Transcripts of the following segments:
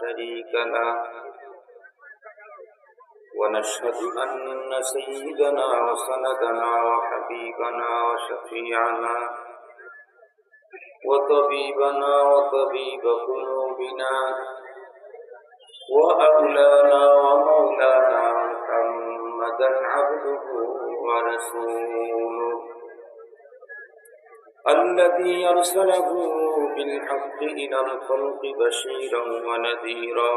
شريك له ونشهد أن سيدنا وسندنا وحبيبنا وشفيعنا وطبيبنا وطبيب قلوبنا وأولانا ومولانا محمدا عبده ورسوله الذي أرسله بالحق إلى الخلق بشيرا ونذيرا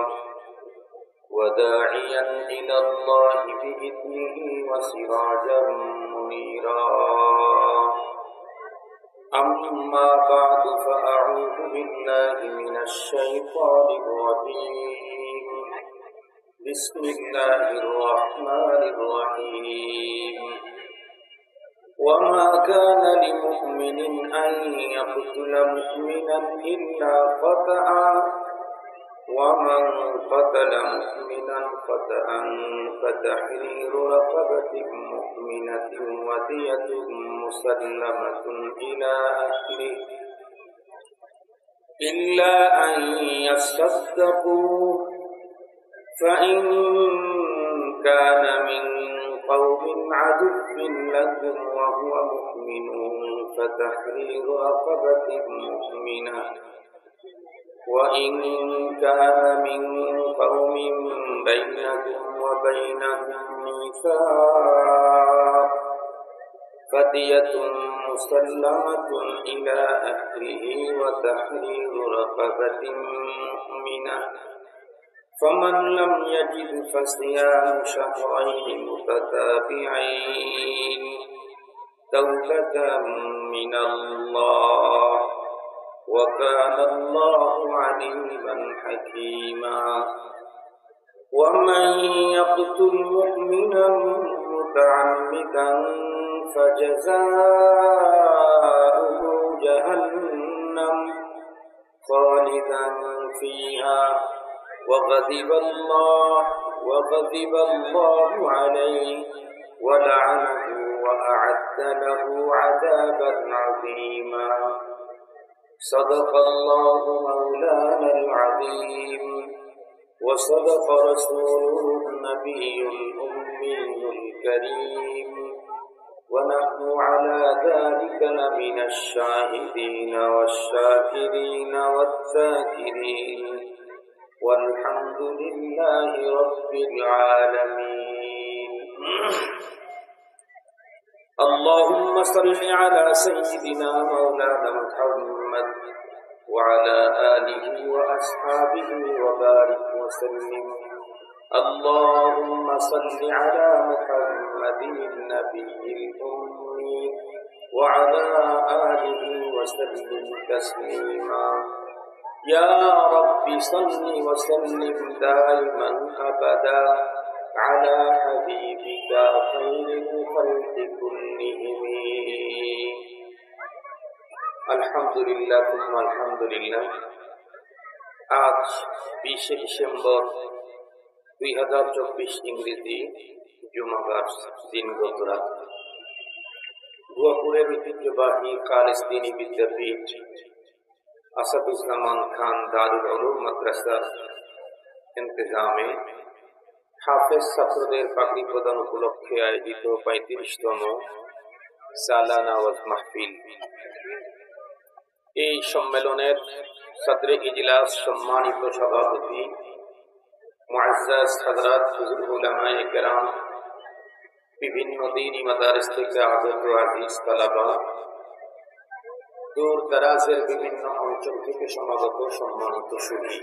وداعيا إلى الله بإذنه وسراجا منيرا أما بعد فأعوذ بالله من الشيطان الرجيم بسم الله الرحمن الرحيم وما كان لمؤمن أن يقتل مؤمنا إلا خطأ ومن قتل مؤمنا خطأ فتحرير رقبة مؤمنة ودية مسلمة إلى أهله إلا أن يصدقوا فإن كان من قوم عدو لكم وهو مؤمن فتحرير رقبة مؤمنة وإن كان من قوم بينكم وبينهم ميثاق فدية مسلمة إلى أهله وتحرير رقبة مؤمنة فمن لم يجد فصيام شهرين متتابعين توبة من الله وكان الله عليما حكيما ومن يقتل مؤمنا متعمدا فجزاؤه جهنم خالدا فيها وغضب الله عليه ولعنه وأعد له عذابا عظيما صدق الله مولانا العظيم وصدق رسوله النبي الأمي الكريم ونحن على ذلك لمن الشاهدين والشاكرين والذاكرين والحمد لله رب العالمين اللهم صل على سيدنا مولانا محمد وعلى آله وأصحابه وبارك وسلم اللهم صل على محمد النبي الأمي وعلى آله وسلم تسليما يا رب صل وسلم دائما أبدا على حبيبك خير الخلق كلهم আলহামদুলিল্লাহ তুম্মা আলহামদুলিল্লাহ। আজ 20 ডিসেম্বর 2024 ইংরেজি জুমাবার দিন গত রাত ভুয়াপুরের ঐতিহ্যবাহী খালিস্তিনি বিদ্যাপীঠ আসাদুজ্জামান খান দারুল উলুম মাদ্রাসার ইন্তেজামে হাফেজ ছাত্রদের পাগড়ি প্রদান উপলক্ষে আয়োজিত 35তম সালানা ওয়াজ মাহফিল। এই সম্মেলনের সদরে ইজলাস সম্মানিত সভাপতি মুআজ্জাজ হযরত হুজুর উলামায়ে কেরাম, বিভিন্ন দ্বীনি মাদারিস থেকে আগত আজিজ তালাবা, দূর দারাজের বিভিন্ন অঞ্চল থেকে সমাগত সম্মানিত সুধী,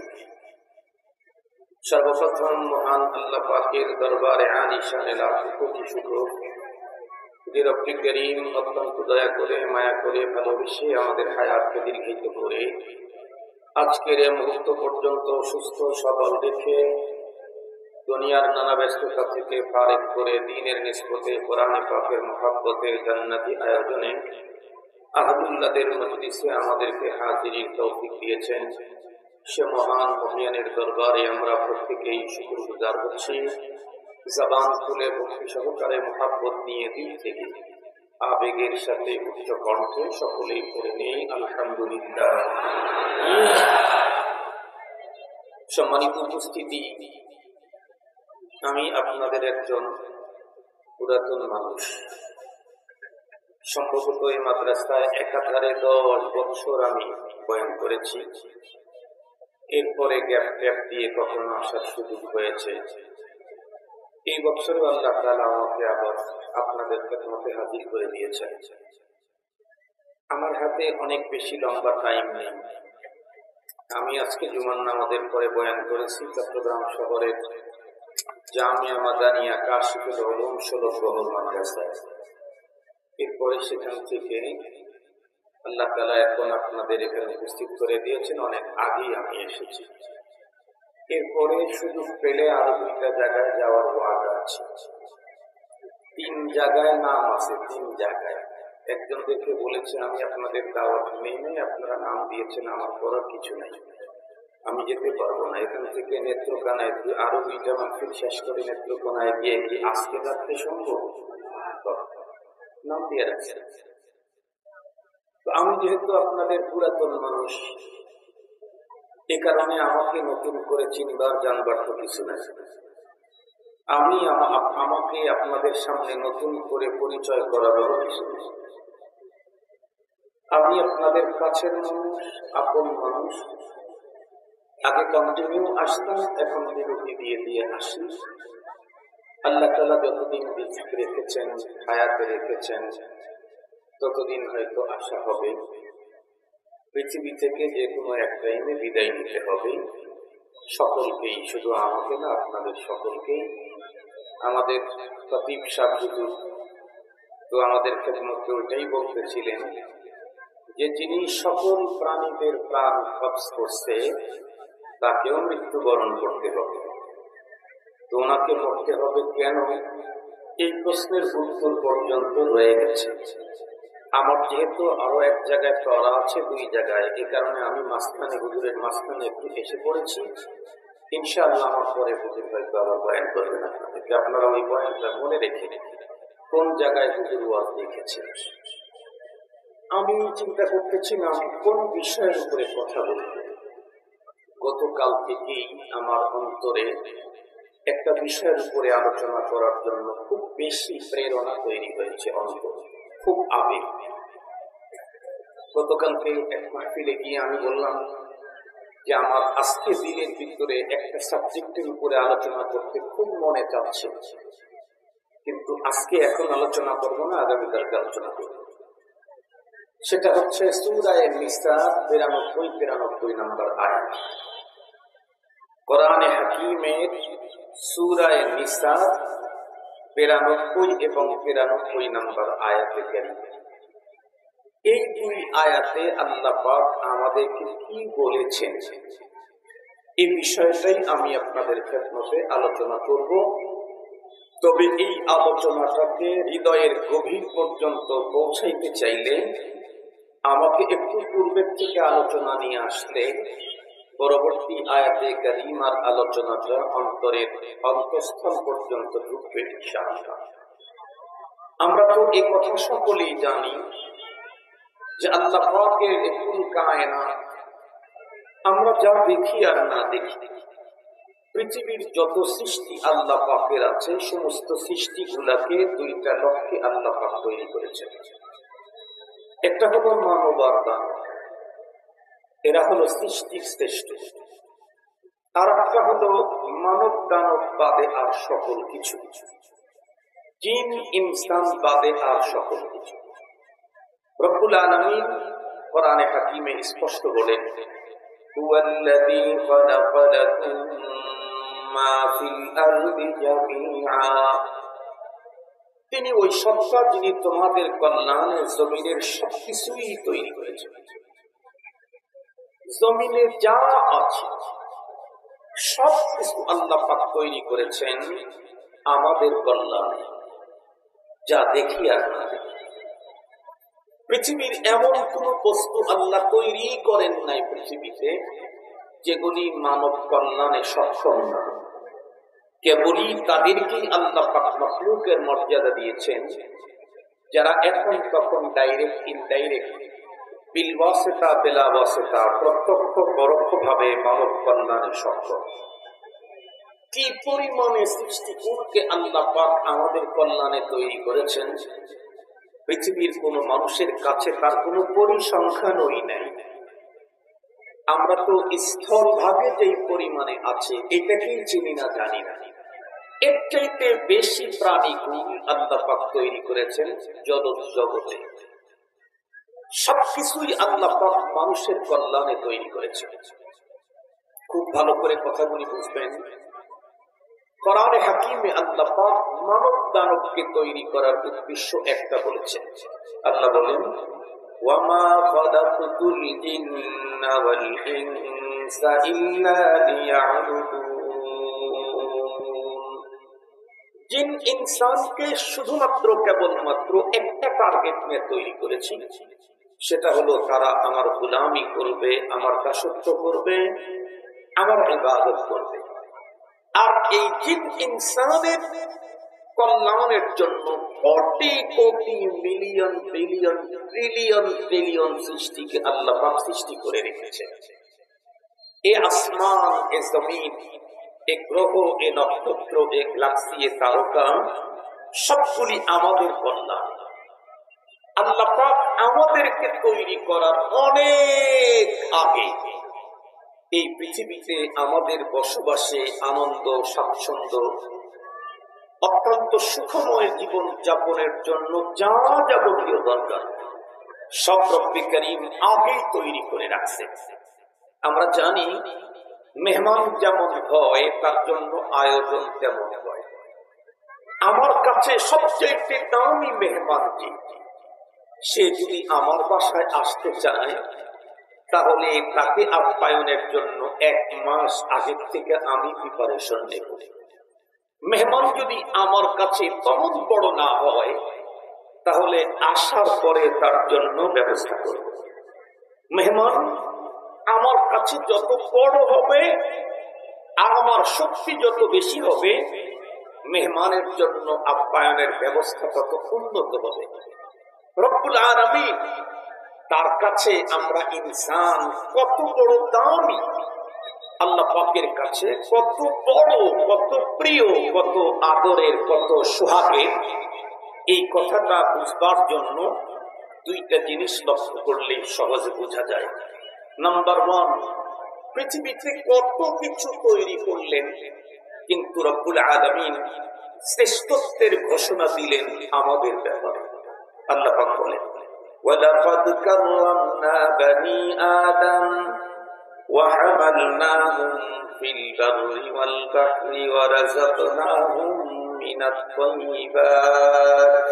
সর্বপ্রথম মহান আল্লাহ পাকের দরবারে আলিশানে লাখো কোটি শুকর যে রব্বুল করিম অত্যন্ত দয়া করে মায়া করে ভালোবেসে আমাদের হায়াতকে দীর্ঘিত করে আজকের এই মুহূর্ত পর্যন্ত সুস্থ সবল রেখে দুনিয়ার নানা ব্যস্ততা থেকে ফারেক করে দ্বীনের নিসবতে কোরআন পাকের মহব্বতে জান্নাতি আয়োজনে আহলুল্লাহদের মজলিসে আমাদেরকে হাজিরির তৌফিক দিয়েছেন। সে মহান মহিয়ানের দরবারে আমরা প্রত্যেকেই শুকরগুজার হচ্ছি। জবান খুলে ভক্তি সহকারে মহব্বত নিয়ে দিল থেকে আবেগের সাথে উচ্চ কণ্ঠে সকলেই করে নেই আলহামদুলিল্লাহ। সম্মানিত উপস্থিতি, আমি আপনাদের একজন পুরাতন মানুষ। সম্ভবত এই মাদ্রাসায় একাধারে 10 বছর আমি বয়ান করেছি। এরপরে গ্যাপ দিয়ে কখনো আসার সুযোগ হয়েছে। এই বছরে আল্লাহ তাআলা আমাকে আবার আপনাদের খেদমতে হাজির করে দিয়েছেন। আমার হাতে অনেক বেশি লম্বা টাইম নেই। আমি আজকে জুমার নামাজের পরে বয়ান করেছি চট্টগ্রাম শহরের জামিয়া মাদানিয়া কাশিফুল উলুম 16 প্রহর মাদ্রাসায়। এরপরে সেখান থেকে আল্লাহ তাআলা এখন আপনাদের এখানে উপস্থিত করে দিয়েছেন। অনেক আগেই আমি এসেছি। এরপরে সুযোগ পেলে আরো 2টা জায়গায় যাওয়ার ওয়াদা আছে। 3 জায়গায় নাম আছে, 3 জায়গায়। একজন দেখে বলেছে আমি আপনাদের দাওয়াত নেই, আপনারা নাম দিয়েছেন, আমার করার কিছু নেই, আমি যেতে পারবো না। এখান থেকে নেত্রকোনায় আরো 2টা মাহফিল শেষ করে নেত্রকোনায় গিয়ে কি আজকে রাখতে সম্ভব? নাম দিয়ে রাখছে। তো আমি যেহেতু আপনাদের পুরাতন মানুষ, এ কারণে আমাকে নতুন করে চিনবার জানবার তো কিছু নাই। আমাকে আপনাদের সামনে নতুন করে পরিচয় করারও কিছু নেই। আমি আপনাদের কাছের মানুষ, আপন মানুষ। আগে কন্টিনিউ আসতাম, এখন বিরতি দিয়ে দিয়ে আসি। আল্লাহ তাআলা যতদিন রিজিক রেখেছেন, হায়াতে রেখেছেন, ততদিন হয়তো আসা হবে। পৃথিবী থেকে যে কোনো এক টাইমে বিদায় নিতে হবে সকলকেই, শুধু আমাকে না, আপনাদের সকলকেই। আমাদের খতিব সাহেব হুজুর তো আমাদের খেদমতে ওইটাই বলতেছিলেন যে যিনি সকল প্রাণীদের প্রাণ কবজ করছে তাকেও মৃত্যুবরণ করতে হবে। তো ওনাকে মরতে হবে কেন? এই প্রশ্নের উত্তর পর্যন্ত রয়ে গেছে। আমার যেহেতু আরো এক জায়গায় পড়া আছে, 2 জায়গায়, এই কারণে আমি মাঝখানে, হুজুরের মাঝখানে একটু এসে পড়েছি। ইনশাআল্লাহ আমার পরে হুজুর হয়তো আবার বয়ান করবেন আপনাদেরকে। আপনারা ওই বয়ানটা মনে রেখে কোন জায়গায় হুজুর ওয়াজ লিখেছেন। আমি চিন্তা করতেছিলাম কোন বিষয়ের উপরে কথা বলবো। গতকাল থেকেই আমার অন্তরে একটা বিষয়ের উপরে আলোচনা করার জন্য খুব বেশি প্রেরণা তৈরি হয়েছে, অন্তর খুব আবেগ। গতকালকে এক মাহফিলে গিয়ে আমি বললাম যে আমার আজকে দিনের ভিতরে একটা সাবজেক্টের উপরে আলোচনা করতে খুব মনে চাচ্ছে, কিন্তু আজকে এখন আলোচনা করবো না, আগামীকালকে আলোচনা করবো। সেটা হচ্ছে সূরা নিসা 92-93 নম্বর আয়াত। কোরআনে হাকিমের সূরা নিসা 92 এবং 93 নম্বর আয়াতে কারিমা। এই 2 আয়াতে আল্লাহ পাক আমাদেরকে কি বলেছেন, এই বিষয়টাই আমি আপনাদের খেদমতে আলোচনা করব। তবে এই আলোচনাটাকে হৃদয়ের গভীর পর্যন্ত পৌঁছাইতে চাইলে আমাকে একটু পূর্বের থেকে আলোচনা নিয়ে আসলে পরবর্তী আয়াতে কারিমার আলোচনাটা অন্তরের অন্তঃস্থল পর্যন্ত ঢুকবে ইনশাআল্লাহ। আমরা তো এই কথা সকলেই জানি যে আল্লাহ পাকের কুল কায়নাত, আমরা যা দেখি আর না দেখি, পৃথিবীর যত সৃষ্টি আল্লাহ পাকের আছে, সমস্ত সৃষ্টিগুলাকে 2টা লক্ষ্যে আল্লাহ পাক তৈরি করেছেন। একটা হলো মানব আর দানব, এরা হলো সৃষ্টির শ্রেষ্ঠ। আর একটা হলো মানব দানব বাদে আর সকল কিছু, জিন ইনসান বাদে আর সকল কিছু। রব্বুল আলামিন কোরআনে হাকিমে স্পষ্ট বলেন, হুয়াল্লাযী খালাকা লাকুম মা ফিল আরদি জামিআ, তিনি ওই সত্তা যিনি তোমাদের কল্যাণে জমিনের সবকিছুই তৈরি করেছেন। জমিনে যা আছে সবকিছু আল্লাহ পাক তৈরি করেছেন আমাদের কল্যাণে, যা দেখি আর না দেখি। পৃথিবীর এমন কোন বস্তু আল্লাহ তৈরি করেন নাই পৃথিবীতে যেগুলি মানব কল্যাণে সক্ষম না। কেবলই তাদেরকেই আল্লাহ পাক মাখলুকের মর্যাদা দিয়েছেন যারা এখন তখন ডাইরেক্ট ইনডাইরেক্ট বিল ওয়াসিতা বিলা ওয়াসিতা, প্রত্যক্ষ পরোক্ষভাবে মানব কল্যাণে সক্ষম। কি পরিমাণে সৃষ্টিকুলকে আল্লাহ পাক আমাদের কল্যাণে তৈরি করেছেন, পৃথিবীর কোন মানুষের কাছে তার কোনো পরিসংখ্যানই নাই। আমরা তো স্থল ভাগে যেই পরিমাণে আছে এটাকেই চিনি না, জানি না। এর চাইতে বেশি প্রাণীকুল আল্লাহ পাক তৈরি করেছেন জগতে। সবকিছুই আল্লাহ পাক মানুষের কল্যাণে তৈরি করেছেন। খুব ভালো করে কথাগুলি বুঝবেন। কোরআনে হাকিমে আল্লাহ পাক মানব দানবকে তৈরি করার উদ্দেশ্য একটা বলেছেন। আল্লাহ বলেন, ওয়ামা খালাকতুল জিন্না ওয়াল ইনসা ইল্লা লিয়াবুদুন। জিন ইনসানকে শুধুমাত্র কেবলমাত্র একটা টার্গেট নিয়ে তৈরি করেছি, সেটা হলো তারা আমার গোলামি করবে, আমার দাসত্ব করবে, আমার ইবাদত করবে। আর এই জিন ইনসানের কল্যাণের জন্য crore crore million billion trillion trillion সৃষ্টিকে আল্লাহ পাক সৃষ্টি করে রেখেছেন। এ আসমান, এ জমিন, এ গ্রহ, এ নক্ষত্র, এ গ্যালাক্সি, এ তারকা, সবগুলি আমাদের কল্যাণ। আল্লাহ পাক আমাদেরকে তৈরি করার অনেক আগে এই পৃথিবীতে আমাদের বসবাসে আনন্দ, স্বাচ্ছন্দ্য, অত্যন্ত সুখময় জীবন যাপনের জন্য যা যাবতীয় দরকার সব রব্বুল কারীম আগেই তৈরি করে রাখছে। আমরা জানি মেহমান যেমন হয় তার জন্য আয়োজন তেমন হয়। আমার কাছে সবচেয়ে দামি মেহমান সে যদি আমার বাসায় আসতে চায় তাহলে তাকে আপ্যায়নের জন্য 1 মাস আগের থেকে আমি প্রিপারেশন নেব। মেহমান যদি আমার কাছে তেমন বড় না হয় তাহলে আসার পরে তার জন্য ব্যবস্থা করব। মেহমান আমার কাছে যত বড় হবে আর আমার শক্তি যত বেশি হবে, মেহমানের জন্য আপ্যায়নের ব্যবস্থা তত উন্নত হবে। রব্বুল আলামিন তার কাছে আমরা ইনসান কত বড় দামি, আল্লাহ পাকের কাছে কত বড়, কত প্রিয়, কত আদরের, কত সোহাগের, এই কথাটা বুঝবার জন্য 2টা জিনিস লক্ষ্য করলে সহজে বোঝা যায়। নাম্বার 1, পৃথিবীতে কত কিছু তৈরি করলেন, কিন্তু রব্বুল আলামিন শ্রেষ্ঠত্বের ঘোষণা দিলেন আমাদের ব্যাপারে। আল্লাহ পাক বলেন, ওয়ালাকাদ কাররামনা বনি আদম وحملناهم في البر والبحر ورزقناهم من الطيبات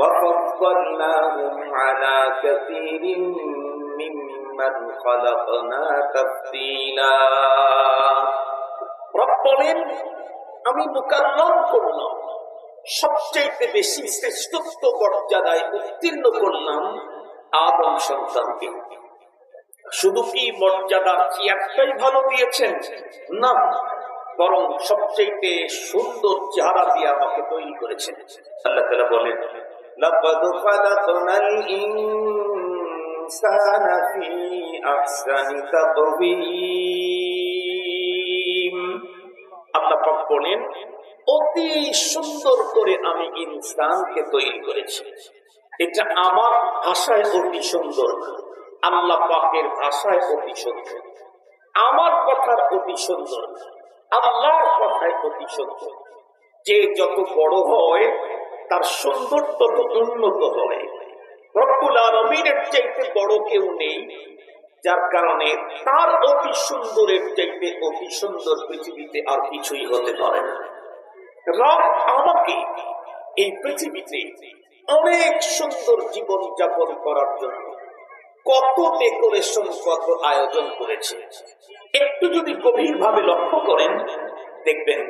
وفضلناهم على كثير ممن خلقنا تفضيلا। রব বলেন, আমি মুকাররম করলাম, সবচেয়ে বেশি শ্রেষ্ঠত্ব মর্যাদায় উত্তীর্ণ করলাম আদম সন্তানকে। শুধু কি মর্যাদার কি একটাই ভালো দিয়েছেন? না, বরং সবচেয়ে সুন্দর চেহারা দিয়ে আমাকে তৈরি করেছেন। আল্লাহ তাআলা বলেন, লাকাদ খালাকনাল ইনসানা ফি আহসানি তাকওয়িম। আল্লাহ পাক বলেন, অতি সুন্দর করে আমি ইনসানকে তৈরি করেছি। এটা আমার ভাষায় অতি সুন্দর, আল্লাহ পাকের ভাষায় অতি সুন্দর, আমার কথার অতি সুন্দর, আল্লাহর কথায় অতি সুন্দর। যে যত বড় হয় তার সুন্দর তত উন্নত হয়। রব্বুল আলামিনের চাইতে বড় কেউ নেই, যার কারণে তার অতি সুন্দরের চাইতে অতি সুন্দর পৃথিবীতে আর কিছুই হতে পারে না। রব আমাকে এই পৃথিবীতে অনেক সুন্দর জীবন যাপন করার জন্য কত ডেকোরেশন, কত আয়োজন করেছে। একটু যদি গভীর ভাবে লক্ষ্য করেন দেখবেন,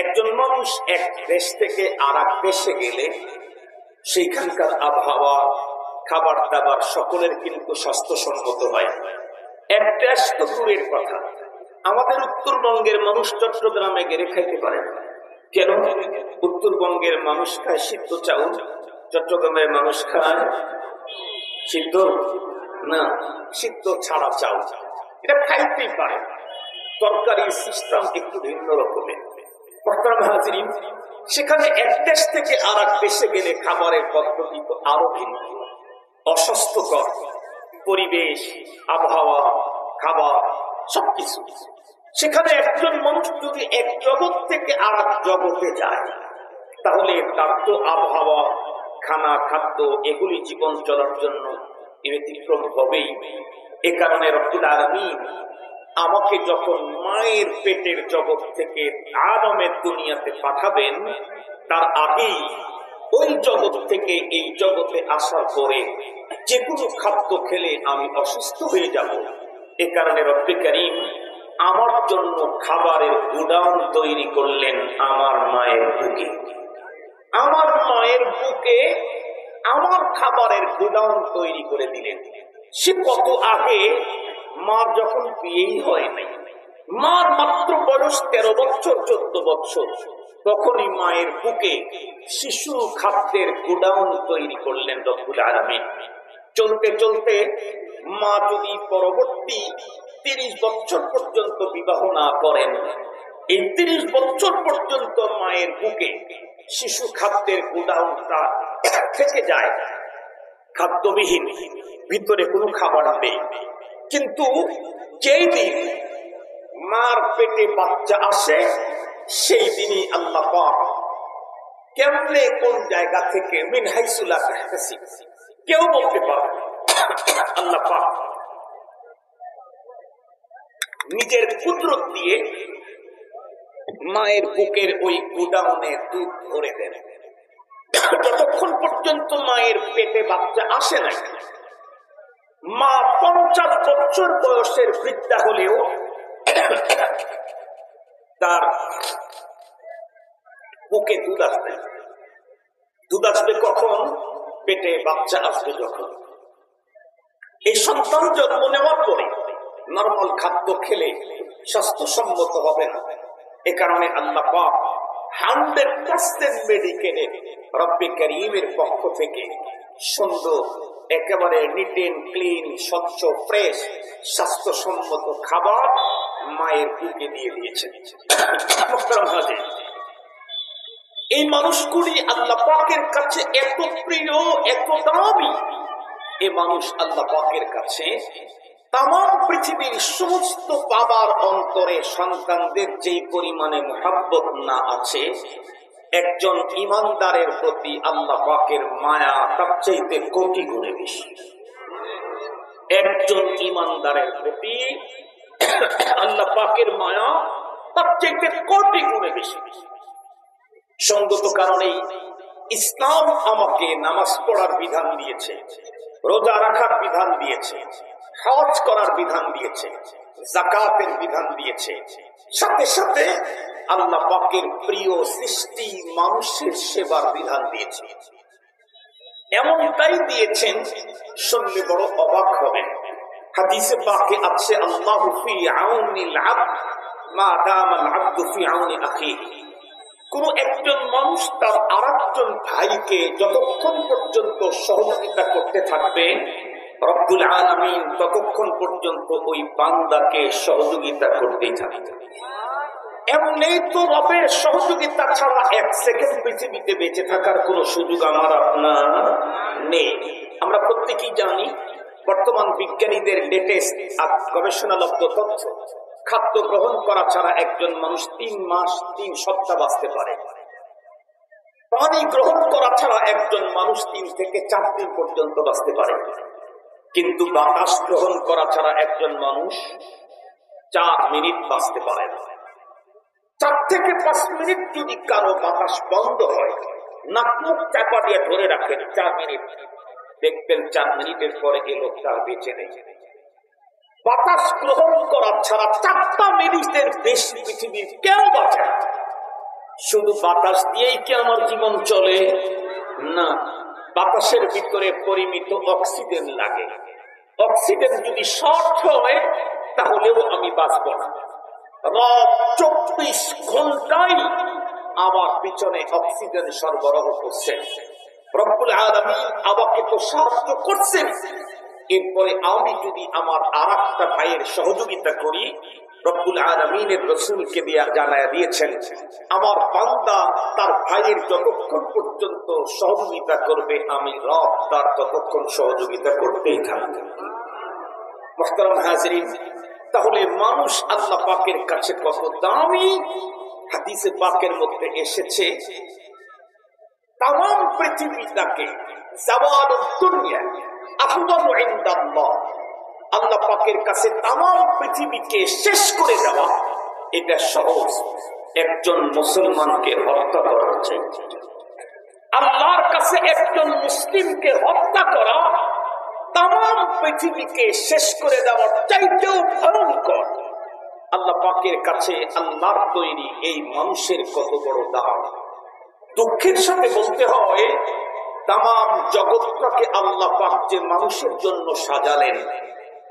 একজন মানুষ এক দেশ থেকে আর এক দেশে গেলে সেইখানকার আবহাওয়া, খাবার দাবার সকলের কিন্তু স্বাস্থ্যসম্মত হয়। এক দেশ তো দূরের কথা, আমাদের উত্তরবঙ্গের মানুষ চট্টগ্রামে গেলে খাইতে পারে না। কেন? উত্তরবঙ্গের মানুষ খায় সিদ্ধ চাউল, চট্টগ্রামের মানুষ খায় সিদ্ধ না, সিদ্ধ ছাড়া চাল এটা খাইতেই পারে। তরকারির সিস্টেম একটু ভিন্ন রকমের। সেখানে এক দেশ থেকে আর এক দেশে গেলে খাবারের পদ্ধতি তো আরো ভিন্ন, অস্বাস্থ্যকর পরিবেশ, আবহাওয়া, খাবার সবকিছু। সেখানে একজন মানুষ যদি এক জগৎ থেকে আর এক জগতে যায়, তাহলে তার তো আবহাওয়া, খানা, খাদ্য এগুলি জীবন চলার জন্য ব্যতিক্রম হবেই। এ কারণে রব্বুল আলামিন আমাকে যখন মায়ের পেটের জগৎ থেকে আদমের দুনিয়াতে পাঠাবেন, তার আগেই ওই জগৎ থেকে এই জগতে আসার পরে যে কোনো খাদ্য খেলে আমি অসুস্থ হয়ে যাব। এ কারণে রব্বে কারীম আমার জন্য খাবারের গুদাম তৈরি করলেন আমার মায়ের বুকে। আমার মায়ের বুকে আমার খাবারের গুদাম তৈরি করে দিলেন। সে কত আগে, মার যখন বিয়েই হয় নাই, মার মাত্র বয়স 13 বছর 14 বছর, তখনই মায়ের বুকে শিশু খাদ্যের গুদাম তৈরি করলেন রব্বুল আলামিন। চলতে চলতে মা যদি পরবর্তী 30 বছর পর্যন্ত বিবাহ না করেন, এই 30 বছর পর্যন্ত মায়ের বুকে শিশু খাদ্যের গুদামটা থেকে যায়, খাদ্যবিহীন, ভিতরে কোনো খাবার নেই। কিন্তু যেই দিন মার পেটে বাচ্চা আসে, সেই দিনই আল্লাহ পাক কেমনে কোন জায়গা থেকে মিন হাইসু লা তাহতাসিব কেউ বলতে পারে, আল্লাহ পাক নিজের কুদরত দিয়ে মায়ের বুকের ওই গুদামে দুধ ভরে দেন। যতক্ষণ পর্যন্ত মায়ের পেটে বাচ্চা আসে না, মা 50 বছর বয়সের বৃদ্ধা হলেও তার বুকে দুধ আসবে। দুধ আসবে কখন? পেটে বাচ্চা আসবে যখন। এই সন্তান জন্ম নেওয়ার পরে নরমাল খাদ্য খেলে স্বাস্থ্যসম্মত হবে না। এ কারণে আল্লাহ পাক 100% মেডিকেলে রব্বে কারীমের পক্ষ থেকে সুন্দর, একেবারে নিট এন্ড ক্লিন, স্বচ্ছ, ফ্রেশ, স্বাস্থ্যসম্মত খাবার মায়ের বুকে দিয়ে দিয়েছেন। এই মানুষগুলি আল্লাহ পাকের কাছে এত প্রিয়, এত দামি। এ মানুষ আল্লাহ পাকের কাছে তাম পৃথিবীর সমস্ত বাবার অন্তরে সন্তানদের যেই পরিমাণে মুহাব্বত না আছে, একজন ইমানদারের প্রতি আল্লাহ পাকের মায়া তার চাইতে কোটি গুণে বেশি। একজন ইমানদারের প্রতি আল্লাহ পাকের মায়া তার চাইতে কোটি গুণে বেশি। সঙ্গত কারণেই ইসলাম আমাকে নামাজ পড়ার বিধান দিয়েছে, রোজা রাখার বিধান দিয়েছে, হজ করার বিধান দিয়েছে, যাকাতের বিধান দিয়েছে, সাথে সাথে আল্লাহ পাকের প্রিয় সৃষ্টি মানুষের সেবার বিধান দিয়েছে। এমনটাই দিয়েছেন, শুনলে বড় অবাক হবেন। হাদিসে পাকে আছে, আল্লাহু ফি আউনিল আবদ মা দামাল আবদু ফি আউনি আখিহি। কোন একজন মানুষ তার আরেকজন ভাইকে যতক্ষণ পর্যন্ত সহযোগিতা করতে থাকবে, রব্বুল আলামিন ততক্ষণ পর্যন্ত ওই বান্দাকে সহযোগিতা করতেই থাকবে। এমনি তো রবের সহযোগিতা ছাড়া 1 সেকেন্ড পৃথিবীতে বেঁচে থাকার কোন সুযোগ আমার আপনার নেই। আমরা প্রত্যেকেই জানি, বর্তমান বিজ্ঞানীদের লেটেস্ট গবেষণালব্ধ তথ্য, খাদ্য গ্রহণ করা ছাড়া একজন মানুষ 3 মাস 3 সপ্তাহ বাঁচতে পারে। পানি গ্রহণ করা ছাড়া একজন মানুষ 3 থেকে 4 দিন পর্যন্ত বাঁচতে পারে। কিন্তু বাতাস গ্রহণ করা ছাড়া একজন মানুষ 4 মিনিট বাঁচতে পারে না। 4 থেকে 5 মিনিট যদি কারো বাতাস বন্ধ হয়, নাক মুখ চাপা দিয়ে ধরে রাখেন 4 মিনিট, দেখবেন 4 মিনিটের পরে এই লোকটা বেঁচে নেই। বাতাস গ্রহণ করা ছাড়া 4টা মিনিটের বেশি পৃথিবীর কেউ বাঁচে না। শুধু বাতাস দিয়েই কি আমার জীবন চলে? না, বাতাসের ভিতরে পরিমিত অক্সিজেন লাগে। অক্সিজেন যদি শর্ট হয় তাহলেও আমি বাঁচব না। রাত 24 ঘন্টায় আমার পিছনে অক্সিজেন সরবরাহ করছেন রব্বুল আলামিন। আমাকে তো সাহায্য করছেন, এরপরে আমি যদি আমার আর একটা ভাইয়ের সহযোগিতা করি, রব্বুল আলামিনের রাসূলকে দিয়ে জানায়া দিয়েছেন, আমার বান্দা তার ভাইয়ের যতক্ষণ পর্যন্ত সহযোগিতা করবে আমি রব তার ততক্ষণ সহযোগিতা করতেই থাকবে। মুহতারাম হাজিরিন, তাহলে মানুষ আল্লাহ পাকের কাছে কত দামি। হাদিসে পাকের মধ্যে এসেছে তাম পৃথিবীটাকে জাওয়ালুদ দুনিয়া আফদালু ইনদাল্লাহ, আল্লাহ পাকের কাছে তাম পৃথিবীকে শেষ করে দেওয়া এটা সহজ একজন মুসলমানকে হত্যা করা চাই। আল্লাহর কাছে একজন মুসলিমকে হত্যা করা তাম পৃথিবীকে শেষ করে দেওয়ার চাইতেও ভয়ঙ্কর। আল্লাহ পাকের কাছে আল্লাহর তৈরি এই মানুষের কত বড় দাম। দুঃখের সাথে বলতে হয় তাম জগৎটাকে আল্লাহ পাক যে মানুষের জন্য সাজালেন,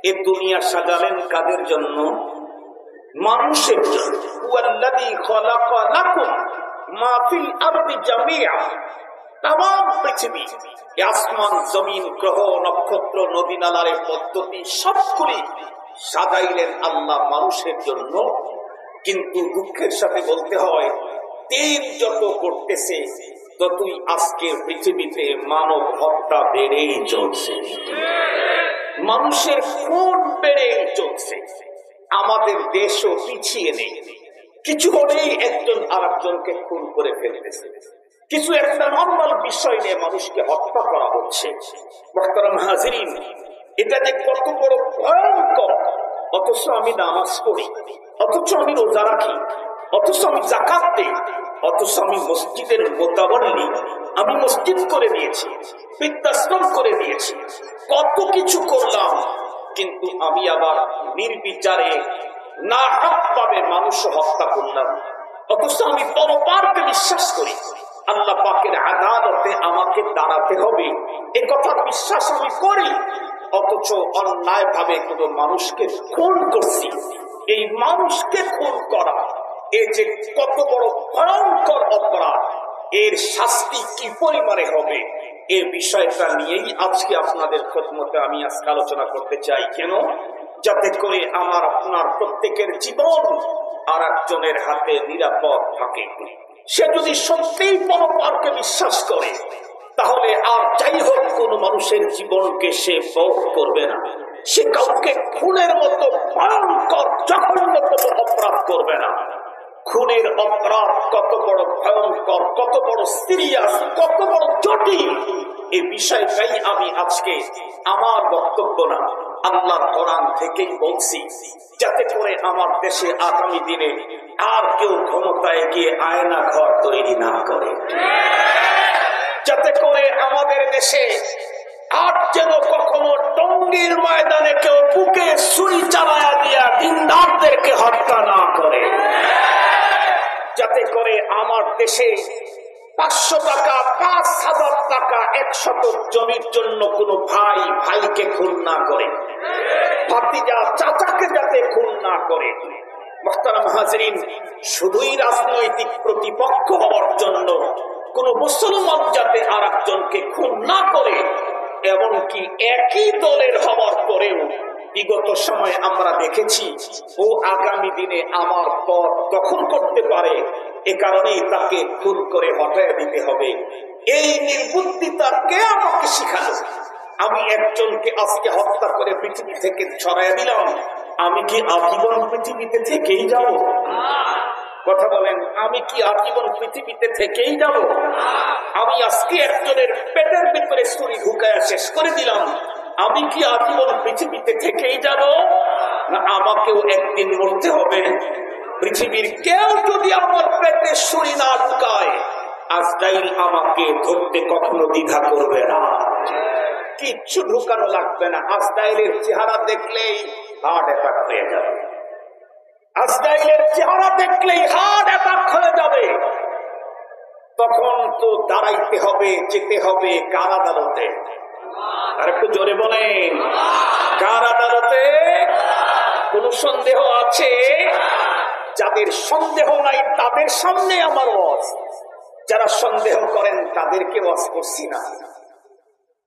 এ দুনিয়া সাজালেন কাদের জন্য? মানুষের জন্য। হুয়াল্লাযী খালাকা লাকুম মা ফিল আরদি জামিআ, তাম পৃথিবী, আসমান জমিন গ্রহ নক্ষত্র নদী নালার পদ্ধতি সবগুলি সাজাইলেন আল্লাহ মানুষের জন্য। কিন্তু দুঃখের সাথে বলতে হয় দিন যত করতেছে ততই আজকের পৃথিবীতে মানব হত্যা বেড়েই চলছে, মানুষের খুন বেড়েই চলছে। আমাদের দেশও পিছিয়ে নেই, কিছু হলেই একজন আরেকজনকে খুন করে ফেলতেছে, কিছু একটা নর্মাল বিষয় নিয়ে মানুষকে হত্যা করা হচ্ছে। মুহতারাম হাজিরিন, এটা যে কত বড় ভয়ঙ্কর। অথচ আমি নামাজ পড়ি, অথচ আমি রোজা রাখি, অথচ আমি যাকাত দেই, অথচ আমি মসজিদের মোতাবল্লি, আমি মসজিদ করে দিয়েছি, বৃদ্ধাশ্রম করে দিয়েছি, কত কিছু করলাম, কিন্তু আমি আবার নির্বিচারে না হক ভাবে মানুষ হত্যা করলাম। অথচ আমি পরপারকে বিশ্বাস করি, আল্লাহ পাকের আদালতে আমাকে দাঁড়াতে হবে, এ কথা বিশ্বাস আমি করি। অথচ অন্যায় ভাবে কোন মানুষকে খুন করছি। এই মানুষকে খুন করা এ যে কত বড় ভয়ঙ্কর অপরাধ, এর শাস্তি কি পরিমাণে হবে, এই বিষয়টা নিয়েই আজকে আপনাদের খেদমতে আমি আজকে আলোচনা করতে চাই। কেন? যাতে করে আমার আপনার প্রত্যেকের জীবন আর একজনের হাতে নিরাপদ থাকে। সে যদি সত্যিই পরপারকে বিশ্বাস করে তাহলে আর যাই হোক কোন মানুষের জীবনকে সে বধ করবে না, সে কাউকে খুনের মতো ভয়ঙ্কর জঘন্যতম অপরাধ করবে না। খুনের অপরাধ কত বড় ভয়ঙ্কর, কত বড় সিরিয়াস, কত বড় জটিল, এই বিষয়টাই আমি আজকে আমার বক্তব্য না আল্লাহর কোরআন থেকেই বলছি, যাতে করে আমার দেশে আগামী দিনে আর কেউ ক্ষমতায় গিয়ে আয়না ঘর তৈরি না করে, যাতে করে আমাদের দেশে আর যেন কখনো টঙ্গীর ময়দানে কেউ বুকে ছুরি চালায়া দিয়া দিনদারদেরকে হত্যা না করে, যাতে করে আমার দেশে 500 টাকা 5,000 টাকা 100 জমির জন্য কোন ভাই ভাইকে খুন না করে, ভাতিজা চাচাকে যাতে খুন না করে। মুহতারাম হাজিরিন, শুধুই রাজনৈতিক প্রতিপক্ষ হওয়ার জন্য কোন মুসলমান যাতে আর একজনকে খুন না করে, এমনকি একই দলের হওয়ার পরেও বিগত সময়ে আমরা দেখেছি ও আগামী দিনে আমার পথ দখল করতে পারে, এ কারণেই তাকে খুন করে হটায় দিতে হবে। এই নির্বুদ্ধিতা কে আমাকে শিখালো? আমি একজনকে আজকে হত্যা করে পৃথিবী থেকে ছড়াইয়া দিলাম, আমি কি আজীবন পৃথিবীতে থেকেই যাব? কথা বলেন, আমি কি আজীবন পৃথিবীতে থেকেই যাব? আমি আজকে একজনের পেটের ভিতরে ছুরি ঢুকায়া শেষ করে দিলাম, আমি কি আজীবন পৃথিবীতে থেকেই যাব? না আমাকেও একদিন মরতে হবে। পৃথিবীর কেউ যদি আমার পেটে ছুরি না ঢুকায়, আজরাইল আমাকে ধরতে কখনো দ্বিধা করবে না, কিচ্ছু ঢুকানো লাগবে না। আজরাইলের চেহারা দেখলেই হার্ট অ্যাটাক হয়ে যাবে, আজরাইলের চেহারা দেখলেই হার্ট অ্যাটাক হয়ে যাবে। তখন তো দাঁড়াইতে হবে, যেতে হবে কার আদালতে? আর একটু জোরে বলেন, কার আদালতে? কোন সন্দেহ আছে? যাদের সন্দেহ নাই তাদের সামনে আমার ওয়াজ, যারা সন্দেহ করেন তাদেরকে ওয়াজ করছি না।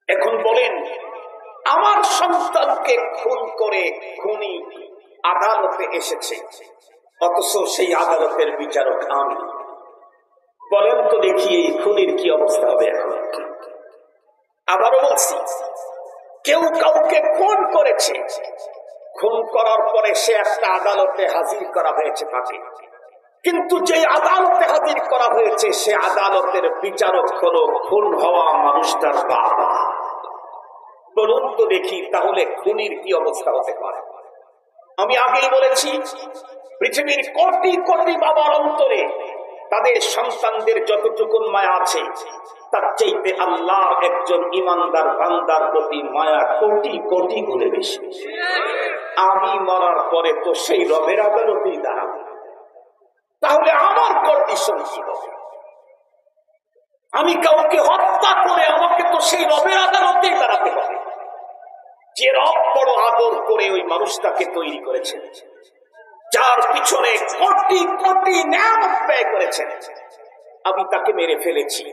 এখন বলেন, আমার সন্তানকে খুন করে খুনি আদালতে এসেছে, অথচ সেই আদালতের বিচারক আমি। বলেন তো দেখি এই খুনির কি অবস্থা হবে এখন? আবারও বলছি, কেউ কাউকে খুন করেছে, খুন করার পরে সে একটা আদালতে হাজির করা হয়েছে তাকে, কিন্তু যে আদালতে হাজির করা হয়েছে সে আদালতের বিচারক হলো খুন হওয়া মানুষটার বাবা। বলুন তো দেখি তাহলে খুনির কি অবস্থা হতে পারে? আমি আগেই বলেছি, পৃথিবীর কোটি কোটি বাবার অন্তরে তাদের সন্তানদের যতটুকু মায়া আছে তার চাইতে আল্লাহর একজন ইমানদার বান্দার প্রতি মায়া কোটি কোটি গুণে বেশি। আমি মরার পরে তো সেই রবের আদালতেই দাঁড়াবো, তাহলে আমার কন্ডিশন কি হবে? আমি কাউকে হত্যা করে আমাকে তো সেই রবের আদালতেই দাঁড়াতে হবে, যে রব বড় আদর করে ওই মানুষটাকে তৈরি করেছেন, যার পিছনে কোটি কোটি নিয়ামত ব্যয় করেছেন। আমি তাকে মেরে ফেলেছি,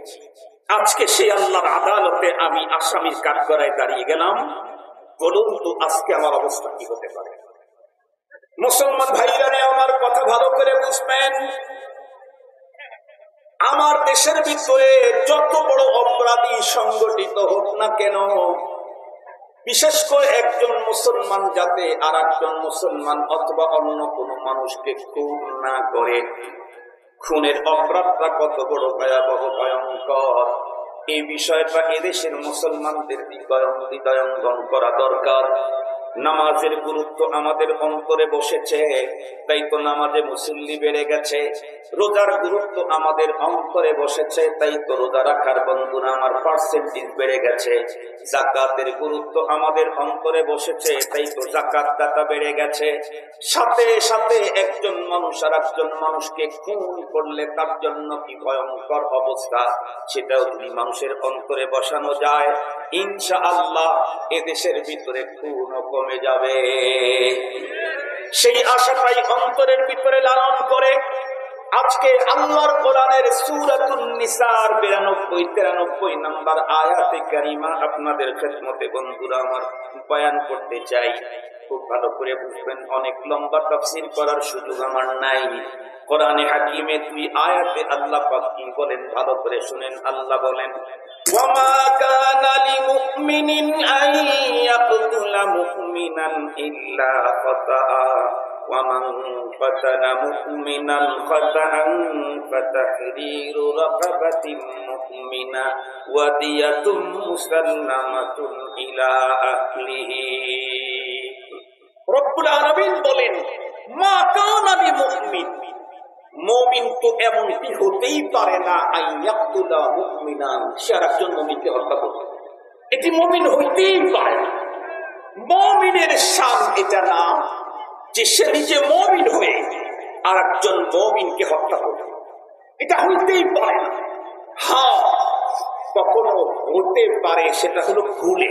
আজকে সেই আল্লাহর আদালতে আমি আসামির কাঠগড়ায় দাঁড়িয়ে গেলাম। বলুন তো আজকে আমার অবস্থা কি হতে পারে? মুসলমান ভাইরা আমার কথা ভালো করে বুঝবেন, আমার দেশের ভিতরে যত বড় অপরাধী সংগঠিত হোক না কেন, বিশেষ করে একজন মুসলমান যাতে আর একজন মুসলমান অথবা অন্য কোন মানুষকে খুন না করে, খুনের অপরাধটা কত বড় ভয়াবহ ভয়ঙ্কর, এই বিষয়টা এদেশের মুসলমানদের হৃদয়ঙ্গম করা দরকার। নামাজের গুরুত্ব আমাদের অন্তরে বসেছে, তাই তো নামাজে মুসল্লি বেড়ে গেছে। রোজার গুরুত্ব আমাদের অন্তরে বসেছে, তাই তো রোজা রাখার বন্ধুরা আমার পার্সেন্টেজ বেড়ে গেছে। যাকাতের গুরুত্ব আমাদের অন্তরে বসেছে, তাই তো যাকাত দাতা বেড়ে গেছে। সাথে সাথে একজন মানুষ আর একজন মানুষকে খুন করলে তার জন্য কি ভয়ঙ্কর অবস্থা, সেটাও যদি মানুষের অন্তরে বসানো যায়, ইনশাআল্লাহ এদেশের ভিতরে খুন কমে যাবে। সেই আশাটাই অন্তরের ভিতরে লালন করে আজকে আল্লাহর কোরআনের সূরাতুন নিসার 92-93 নম্বর আয়াতে কারিমা আপনাদের খেদমতে বন্ধুরা আমার বয়ান করতে চাই। খুব ভালো করে বুঝবেন, অনেক লম্বা তাফসীর করার সুযোগ আমার নাই। কোরআনে হাকিমে 2 আয়াতে আল্লাহ পাক কি বলেন ভালো করে শুনেন। আল্লাহ বলেন, ওয়ামা কানা লিমুমিনিন আন ইয়াকতুলা মুমিনান ইল্লা খাতাআ ومن قتل مؤمنا خطأ فتحرير رقبة مؤمنة ودية مسلمة إلى أهله। রব্বুল আলামিন বলেন, মা কানা লিমুমিন, মুমিন তো এমনটি হতেই পারে না আইয়াকতুলা মুমিনান, সে আরেকজন মুমিনকে হত্যা করবে, এটি মুমিন হইতেই পারে না। মুমিনের শান এটা না যে সে নিজে মুমিন হয়ে আর একজন মুমিনকে হত্যা করবে, এটা হইতেই পারে না। হ্যাঁ, কখনো হতে পারে, সেটা হলো ভুলে।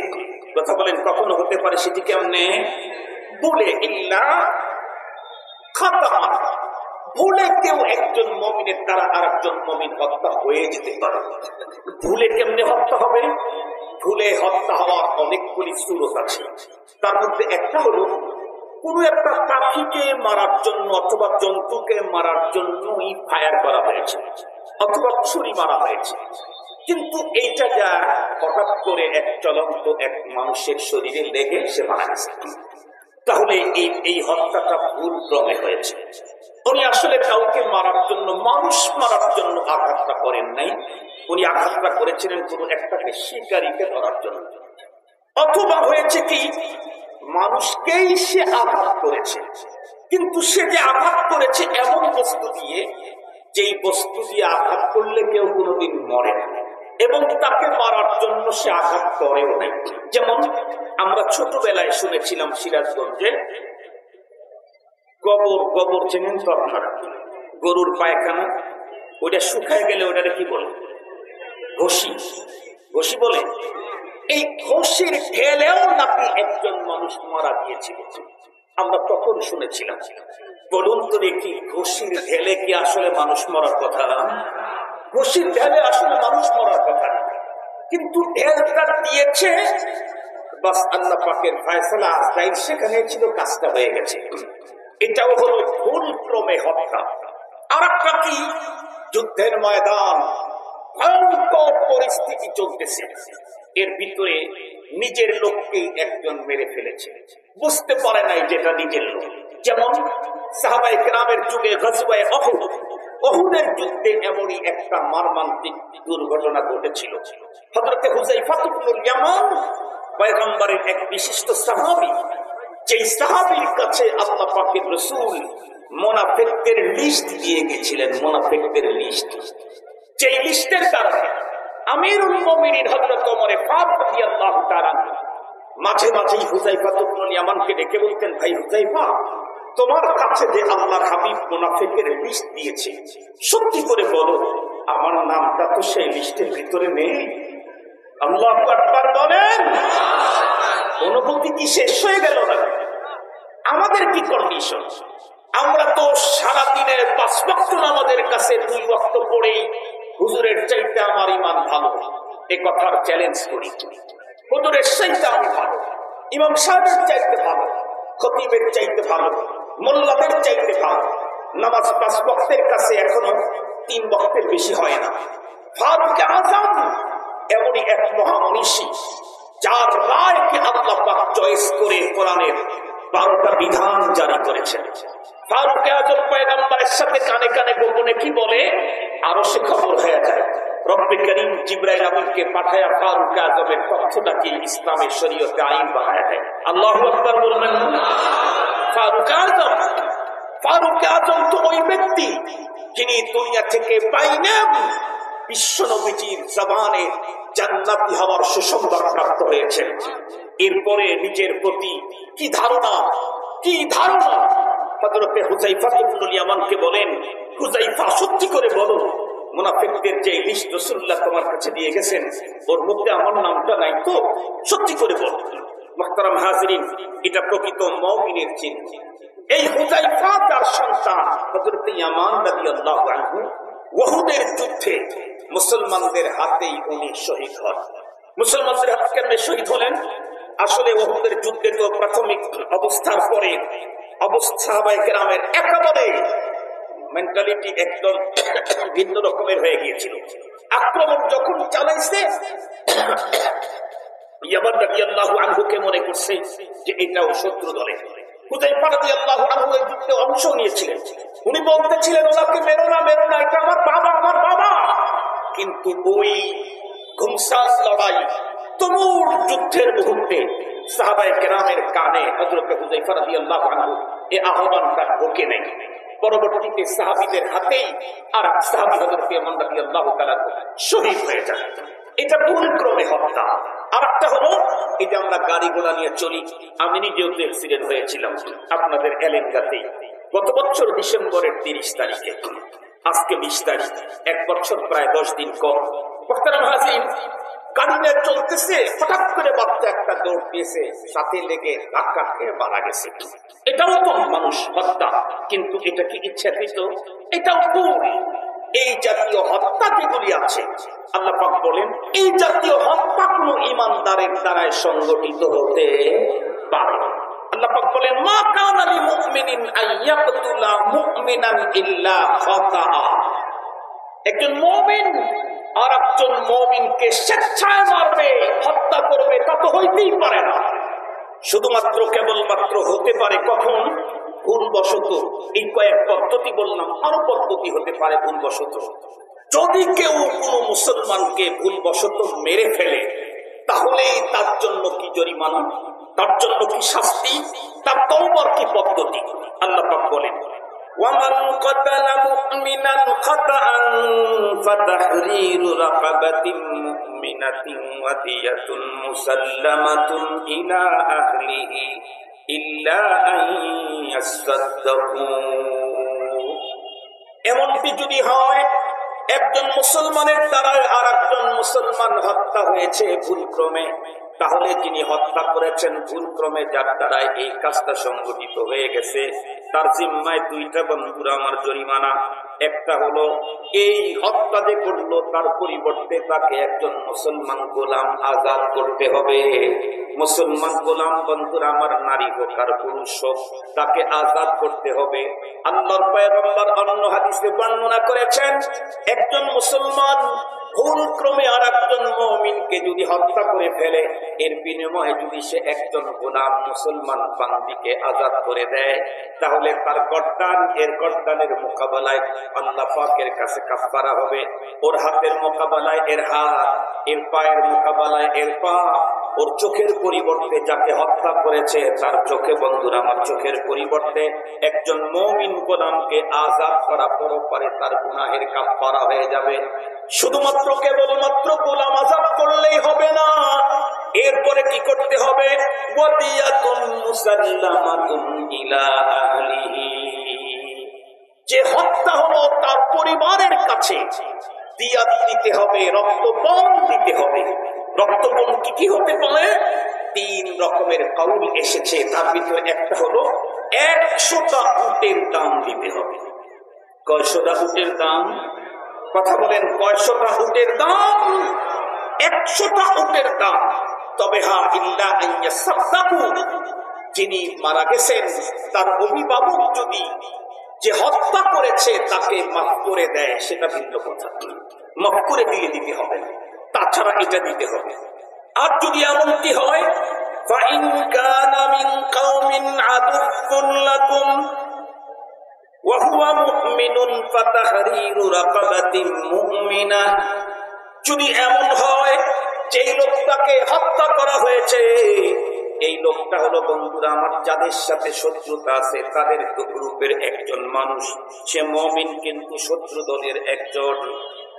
কথা বলেন, কখনো হতে পারে, সেটি কেমনে? ভুলে। ইল্লা খাতা, ভুলে কেউ একজন মুমিনের দ্বারা আর একজন মুমিন হত্যা হয়ে যেতে পারে। ভুলে কেমনে হত্যা হবে? ভুলে হত্যা হওয়ার অনেকগুলি সুরত আছে, তার মধ্যে একটা হলো কোন একটা পাখিকে মারার জন্য অথবা জন্তুকে মারার জন্যই ফায়ার করা হয়েছে অথবা ছুরি মারা হয়েছে, কিন্তু এইটা যা হঠাৎ করে এক চলন্ত এক মানুষের শরীরে লেগে সে মারা গেছে, তাহলে এই হত্যাটা ভুল ক্রমে হয়েছে। উনি আসলে কাউকে মারার জন্য, মানুষ মারার জন্য আঘাতটা করেন নাই, উনি আঘাতটা করেছিলেন কোন একটাকে শিকারীকে ধরার জন্য। অথবা হয়েছে কি, মানুষকেই সে আঘাত করেছে, কিন্তু সে যে আঘাত করেছে এমন বস্তু দিয়ে, যেই বস্তু দিয়ে আঘাত করলে কেউ কোনোদিন মরে না, এবং তাকে মারার জন্য সে আঘাত করেও নাই। যেমন আমরা ছোটবেলায় শুনেছিলাম সিরাজগঞ্জে গোবর চেনেন তো আপনারা, গরুর পায়খানা, ওইটা শুকায় গেলে ওটাকে কি বলে? ঘষি, ঘষি বলে। এই ঘষির ঢেলেও নাকি একজন মানুষ মারা গিয়েছিল, আমরা তখন শুনেছিলাম। বলুন তো দেখি, ঘষির ঢেলে কি আসলে মানুষ মরার কথা? ঘষির ঢেলে আসলে মানুষ মরার কথা, কিন্তু ঢেলটা দিয়েছে বাস আল্লাহ পাকের ফয়সালা আজরাইল সেখানে ছিল, কাজটা হয়ে গেছে। এটাও হলো ভুল ক্রমে হত্যা। আর একটা কি, যুদ্ধের ময়দান, ভয়ঙ্কর পরিস্থিতি চলতেছে, এর ভিতরে নিজের লোককে একজন মেরে ফেলেছে, বুঝতে পারে নাই যেটা নিজের লোক। যেমন সাহাবায়ে কেরামের যুগে গজওয়ায়ে উহুদ, উহুদের যুদ্ধে এমনই একটা মর্মান্তিক দুর্ঘটনা ঘটেছিল। হযরত হুযায়ফা ইবনুল ইয়ামান পয়গম্বরের এক বিশিষ্ট সাহাবী, যেই সাহাবীর কাছে আল্লাহ পাকের রাসূল মুনাফিকদের লিস্ট দিয়ে গেছিলেন, মুনাফিকদের লিস্ট, যেই লিস্টের কারণে আমিরুল মুমিনিন হযরত ওমর ফারুক রাদিয়াল্লাহু তাআলা মাঝে মাঝেই হুযায়ফা ইবনুল ইয়ামানকে ডেকে বলতেন, ভাই হুযায়ফা, তোমার কাছে যে আল্লাহর হাবিব মুনাফিকের লিস্ট দিয়েছে, সত্যি করে বলো আমার নামটা তো সেই লিস্টের ভিতরে নেই। আল্লাহু আকবার বলেন। অনুভূতি কি শেষ হয়ে গেল না? আমাদের কি কন্ডিশন? আমরা তো সারাদিনের 5 ওয়াক্ত নামাজের কাছে 2 ওয়াক্ত পড়েই হুজুরের চাইতে আমার ঈমান ভালো, এই কথার চ্যালেঞ্জ করি। হুজুরের চাইতে আমি ভালো, ইমাম সাহেবের চাইতে ভালো, খতিবের চাইতে ভালো, মোল্লাদের চাইতে ভালো। নামাজ 5 ওয়াক্তের কাছে এখনো 3 ওয়াক্তের বেশি হয় না। ফারুক আযম এমনই এক মহামনীষী, যার রায়কে আল্লাহ পাক চয়েস করে কোরআনের 12টা বিধান জারি করেছেন। ফারুক আযম পয়গম্বরের সাথে কানে কানে গোপনে কি বলে, আরো সে খবর হয়ে যায়। রব্বে করিম জিবরাইল আমিনকে পাঠায়া ফারুক আযমের তথ্যটাকে ইসলামের শরীয়তে আইন বানায় দেয়। আল্লাহু আকবার বলবেন। ফারুক আযম তো ওই ব্যক্তি যিনি দুনিয়া থেকে পাইনা বিশ্ব নবীজির জবানে জান্নাতি হওয়ার সুসংবাদ প্রাপ্ত হয়েছেন। এরপরে নিজের প্রতি কি ধারণা, কি ধারণা! হযরতে হুযায়ফা ইবনুল ইয়ামানকে বলেন, হুযায়ফা সত্যি করে বলো, মুনাফিকদের যে লিস্ট রাসূলুল্লাহ তোমার কাছে দিয়ে গেছেন, ওর মধ্যে আমার নামটা নাই তো? সত্যি করে বলো। মুহতারাম হাজিরিন, এটা প্রকৃত মুমিনের চিহ্ন। এই হুযায়ফা তার সন্তান হযরত ইয়ামান রাদিয়াল্লাহু আনহু উহুদের যুদ্ধে মুসলমানদের হাতেই উনি শহীদ হন। মুসলমানদের হাতে কেন শহীদ হলেন? আসলে উহুদের যুদ্ধে তো প্রাথমিক অবস্থার পরে সাহাবায়ে কেরামের একেবারে মেন্টালিটি একদম ভিন্ন রকমের হয়ে গিয়েছিল। আক্রমণ যখন চালাইছে, ইয়ামান রাদিয়াল্লাহু আনহুকে মনে করছে যে এটাও শত্রু দলে। হুযায়ফা রাদিয়াল্লাহু আনহু এই যুদ্ধে অংশ নিয়েছিলেন। উনি বলতেছিলেন, ওনাকে মেরো না, মেরো না, এটা আমার বাবা, আমার বাবা। কিন্তু ওই ঘুমসান লড়াই, তুমুল যুদ্ধের মুহূর্তে সাহাবায়ে কেরামের কানে হযরত হুযায়ফা রাদিয়াল্লাহু আনহু এই আহ্বানটা ঢোকে নাই। পরবর্তীতে সাহাবীদের হাতেই আর সাহাবী হযরত ইয়ামান রাদিয়াল্লাহু তাআলা শহীদ হয়ে যান। এটা ভুল ক্রমে হত্যা। আর একটা হলো, এই যে আমরা গাড়ি ঘোড়া নিয়ে চলি, আমি নিজেও তো অ্যাক্সিডেন্ট হয়েছিলাম আপনাদের এলেঙ্গাতেই গত বছর ডিসেম্বরের 30 তারিখে। আজকে 20 তারিখ, 1 বছর প্রায় 10 দিন কম। মুহতারাম হাজিরিন, গাড়ি নিয়ে চলতেছে, হঠাৎ করে বাচ্চা একটা দৌড় দিয়েছে, সাথে লেগে ধাক্কা খেয়ে মারা গেছে। এটাও তো মানুষ হত্যা, কিন্তু এটা কি ইচ্ছাকৃত? এটাও ভুল। এই জাতীয় হত্যা যেগুলি আছে, আল্লাহ পাক বলেন এই জাতীয় হত্যা কোন ঈমানদারের দ্বারাই সংগঠিত হতে পারে। আল্লাহ পাক বলেন, মা কানা লিল মুমিনিন আইয়াকতুলা মুমিনান ইল্লা খাতাআ। একজন মুমিন আর একজন মুমিনকে স্বেচ্ছায় মারবে, হত্যা করবে, তা তো হইতেই পারে না। শুধুমাত্র কেবলমাত্র হতে পারে কখন? ভুলবশত। এই কয়েক পদ্ধতি বললাম, আরো পদ্ধতি হতে পারে ভুলবশত। যদি কেউ কোনো মুসলমানকে ভুলবশত মেরে ফেলে, তাহলে তার জন্য কি জরিমানা, তার জন্য কি শাস্তি, তার তওবার কি পদ্ধতি? আল্লাহ পাক বলেন, ওয়ামান কাতালা মুমিনান খাতাআন ফাতাহরিরু রাকাবাতিন মুমিনাতিন ওয়া দিয়াতুন মুসাল্লামাতুন ইলা আহলিহি ইল্লা আন ইয়াসাদদাকু। এমনটি যদি হয়, একজন মুসলমানের দ্বারা আর একজন মুসলমান হত্যা হয়েছে ভুলক্রমে, তাহলে যিনি হত্যা করেছেন ভুলক্রমে, যার দ্বারা এই কাজটা সংগঠিত হয়ে গেছে, তার জিম্মায় দুইটা বন্ধুরা আমার জরিমানা। একটা হলো এই হত্যা যে করলো তার পরিবর্তে তাকে একজন মুসলমান গোলাম আজাদ করতে হবে। মুসলমান গোলাম বন্ধুরা আমার নারী হোক আর পুরুষ হোক, তাকে আজাদ করতে হবে। আল্লাহর পয়গম্বর অন্য হাদিসে বর্ণনা করেছেন, একজন মুসলমান ভুল ক্রমে আর একজন মুমিনকে যদি হত্যা করে ফেলে, এর বিনিময়ে যদি সে একজন গোলাম মুসলমান বান্দীকে আজাদ করে দেয়, তাহলে তার গর্দান এর গর্দানের মোকাবেলায় আল্লাহ পাকের কাছে কাফারা হবে। ওর হাতের মোকাবেলায় এর হাত, এর পায়ের মোকাবেলায় এর পা, ওর চোখের পরিবর্তে যাকে হত্যা করেছে তার চোখে বন্ধুরা আমার চোখের পরিবর্তে একজন মুমিন গোলামকে আজাদ করা পরপারে তার গুনাহের কাফারা হয়ে যাবে। শুধুমাত্র কেবলমাত্র গোলাম আজাদ করলেই হবে না, এরপরে কি করতে হবে? ওয়াদিয়াতুন মুসাল্লামাতুন ইলা আহলিহি, যে হত্যা হলো তার পরিবারের কাছে দিয়াত দিতে হবে, রক্তপণ দিতে হবে। রক্তপণ কি কি হতে পারে? 3 রকমের কাউল এসেছে, তার ভিতরে একটা হলো 100টা উটের দাম দিতে হবে। কয়শোটা উটের দাম? কথা বলেন, কয়শোটা উটের দাম? 100টা উটের দাম। তবে হ্যাঁ, ইল্লা আইয়াসাদদাকু, যিনি মারা গেছেন তার অভিভাবক যদি যে হত্যা করেছে তাকে মাফ করে দেয়, সেটা ভিন্ন কথা, মাফ করে দিয়ে দিতে হবে, তাছাড়া এটা দিতে হবে। আর যদি এমনটি হয়, ফাইন কানা মিন কওমিন আদুউন লাকুম ওয়া হুয়া মুমিনুন ফাতাহরিরু রাকাবাতিন মুমিনাহ, যদি এমন হয় যেই লোকটাকে হত্যা করা হয়েছে এই লোকটা হলো বন্ধুরা আমার যাদের সাথে শত্রুতা আছে তাদের গ্রুপের একজন মানুষ, সে মুমিন কিন্তু শত্রু দলের একজন,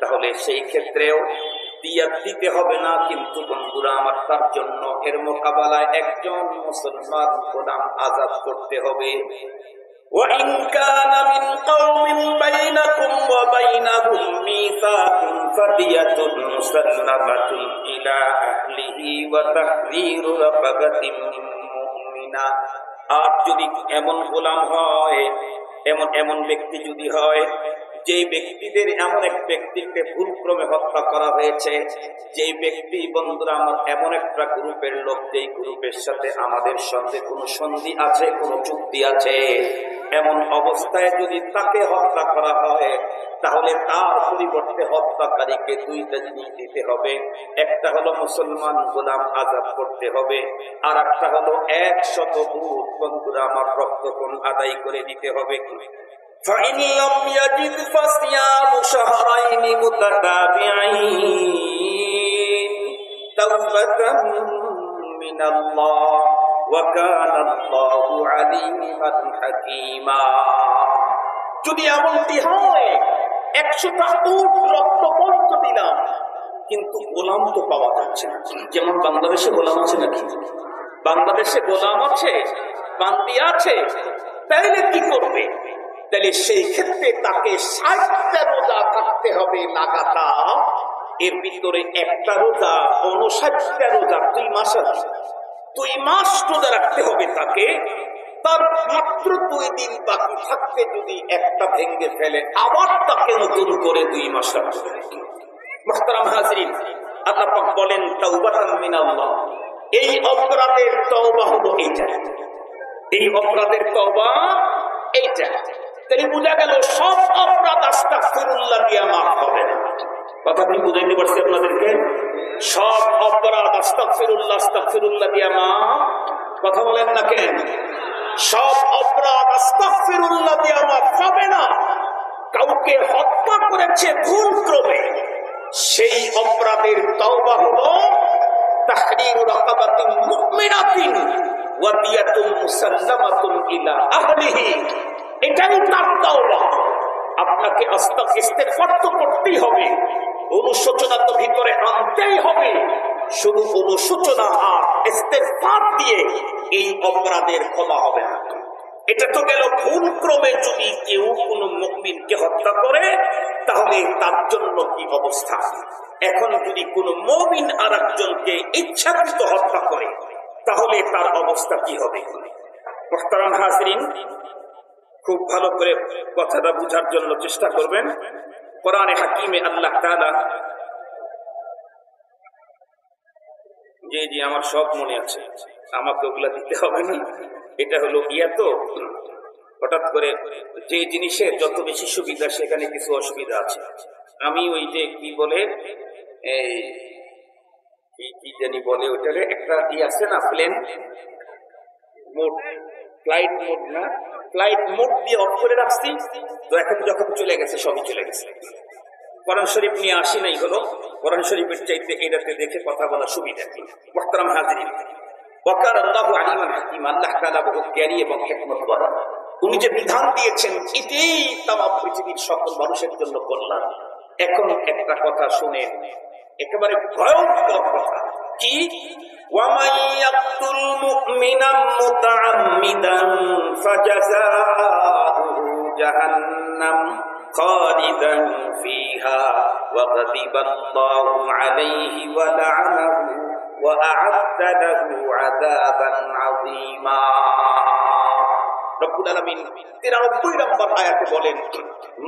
তাহলে সেই ক্ষেত্রেও দিয়াত দিতে হবে না, কিন্তু বন্ধুরা আমার তার জন্য এর মোকাবেলায় একজন মুসলমান গোলাম আজাদ করতে হবে। وَإِنْ كَانَ مِنْ قَوْمٍ بَيْنَكُمْ وَبَيْنَهُمْ مِيثَاقٌ فَدِيَةٌ مُسَلَّمَةٌ إِلَى أَهْلِهِ وَتَحْرِيرُ رَقَبَةٍ مُؤْمِنَةٍ, আর যদি এমন গোলাম হয়, এমন ব্যক্তি যদি হয়, যে ব্যক্তিদের এমন এক ব্যক্তিকে ভুলক্রমে হত্যা করা হয়েছে, যে ব্যক্তি বন্ধুরা আমার এমন একটা গ্রুপের লোক, যেই গ্রুপের সাথে আমাদের সঙ্গে কোনো সন্ধি আছে, কোনো চুক্তি আছে, এমন অবস্থায় যদি তাকে হত্যা করা হয়, তাহলে তার পরিবর্তে হত্যাকারীকে 2টা জিনিস দিতে হবে। একটা হলো মুসলমান গোলাম আজাদ করতে হবে, আর একটা হলো 100 উট বন্ধুরা আমার রক্তপণ আদায় করে দিতে হবে। فَإِنْ لَمْ يَجِدْ فَصِيَامُ شَهْرَيْنِ مُتَتَابِعَيْنِ تَوْبَةً مِّنَ اللَّهِ وَكَانَ اللَّهُ عَلِيمًا حَكِيمًا, যদি এমনটি হয় 100টা উট রক্তপণ তো দিলাম, কিন্তু গোলাম তো পাওয়া যাচ্ছে না। যেমন বাংলাদেশে গোলাম আছে নাকি? বাংলাদেশে গোলাম আছে, বান্দি আছে, তাইলে কি করবে? তাহলে সেই ক্ষেত্রে তাকে 60টা রোজা থাকতে হবে লাগাতার, এর ভিতরে একটা রোজা 59টা রোজা, 2 মাস আছে, 2 মাস রোজা রাখতে হবে তাকে। তার মাত্র 2 দিন বাকি থাকতে যদি একটা ভেঙে ফেলে, আবার তাকে নতুন করে 2 মাস রাখতে হবে। মুহতারাম হাজরিন, আল্লাহ পাক বলেন তাওবাতাম মিনাল্লাহ, এই অপরাধের তওবা হলো এইটা, এই অপরাধের তওবা এইটা। তাহলে বোঝা গেল সব অপরাধ আস্তাগফিরুল্লাহ দিয়ে মাফ হবে না। কথা কি বুঝাইতে পারছি আপনাদেরকে? সব অপরাধ আস্তাগফিরুল্লাহ দিয়ে মাফ, কথা বলেন না কেন? সব অপরাধ আস্তাগফিরুল্লাহ দিয়ে মাফ হবে না। কাউকে হত্যা করেছে ভুল ক্রমে, সেই অপরাধের তওবা হলো তাহরিরু রাকাবাতিন মুমিনাতিন ওয়া দিয়াতুন মুসাল্লামাতুন ইলা আহলিহি, এটাই তার তওবা। আপনাকে ইস্তেগফার তো করতেই হবে, অনুশোচনা তো ভিতরে আনতেই হবে। শুধু অনুশোচনা আর ইস্তেগফার দিয়ে এই অপরাধের ক্ষমা হবে না। এটা তো গেল ভুল ক্রমে যদি কেউ কোনো মুমিনকে হত্যা করে, তাহলে তার জন্য কি অবস্থা। এখন যদি কোনো মুমিন আর একজনকে ইচ্ছাকৃত হত্যা করে, তাহলে তার অবস্থা কি হবে? মুহতারাম হাজরিন, খুব ভালো করে কথাটা বুঝার জন্য চেষ্টা করবেন। কোরআনে হাকিমে আল্লাহ তাআলা, জি আমার সব মনে আছে, আমাকে ওগুলা দিতে হবে না। এটা হলো তো হঠাৎ করে যে জিনিসের যত বেশি সুবিধা সেখানে কিছু অসুবিধা আছে। আমি ওই যে কি বলে কি জানি বলে ওটারে, একটা আছে না, প্লেন মোড, ফ্লাইট মোড না, ফ্লাইট মোড দিয়ে অফ করে রাখছি, তো এখন যখন চলে গেছে সবই চলে গেছে। কোরআন শরীফ নিয়ে আসি নাই হলো, কোরআন শরীফের চাইতে এটাতে দেখে কথা বলা সুবিধা কি। মুহতারাম হাজিরিন, ওয়াকার আল্লাহু আলিমান হাকিম, আল্লাহ তাআলা বহুত জ্ঞানী এবং হিকমতওয়ালা। উনি যে বিধান দিয়েছেন এটাই তাম পৃথিবীর সকল মানুষের জন্য কল্যাণ। এখন একটা কথা শুনেন, একেবারে ভয়ঙ্কর কথা। কি? وَمَن يَقْتُلْ مُؤْمِنًا مُتَعَمِّدًا فَجَزَاؤُهُ جَهَنَّمُ خَالِدًا فِيهَا وَغَضِبَ اللَّهُ عَلَيْهِ وَلَعَنَهُ وَأَعَدَّ لَهُ عَذَابًا عَظِيمًا। রব্বুল আলামিন 93 নম্বর আয়াতে বলেন,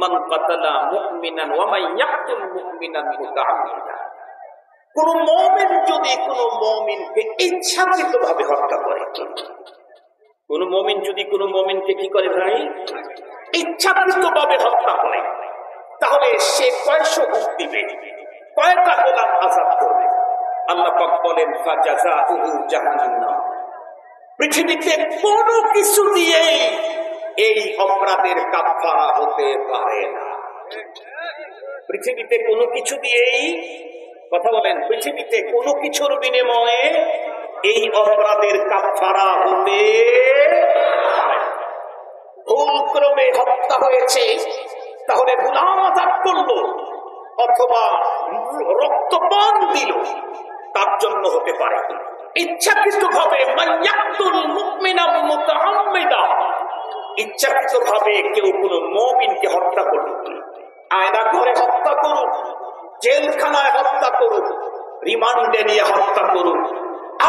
মান কাতালা মুমিনান ওয়া মান ইয়াকতুল মুমিনান মুতাআম্মিদান। কোন মুমিন যদি কোন মুমিনকে ইচ্ছাকৃতভাবে হত্যা করে, কোন মুমিন যদি কোন মুমিনকে কি করে ভাই, ইচ্ছাকৃতভাবে হত্যা করে, তাহলে সে কয়শো উট দিবে, কয়টা গোলাম আযাব করবে? আল্লাহ পাক বলেন ফাজাযাউহু জাহান্নাম। পৃথিবীতে কোনো কিছু দিয়েই এই অপরাধের কাফারা হতে পারে না। পৃথিবীতে কোনো কিছু দিয়েই, কথা বলেন, পৃথিবীতে কোনো কিছুর বিনিময়ে এই অপরাধের কাফারা হতে পারে না। ভুলক্রমে হত্যা হয়েছে, তাহলে গোলাম আযাব করলো অথবা রক্তপান দিল, তার জন্য হতে পারে। ইচ্ছাকৃতভাবে ইচ্ছাকৃতভাবে কেউ কোন মুমিনকে হত্যা করুক, আয়না ঘরে হত্যা করুক, জেলখানায় হত্যা করুক, রিমান্ডে নিয়ে হত্যা করুক,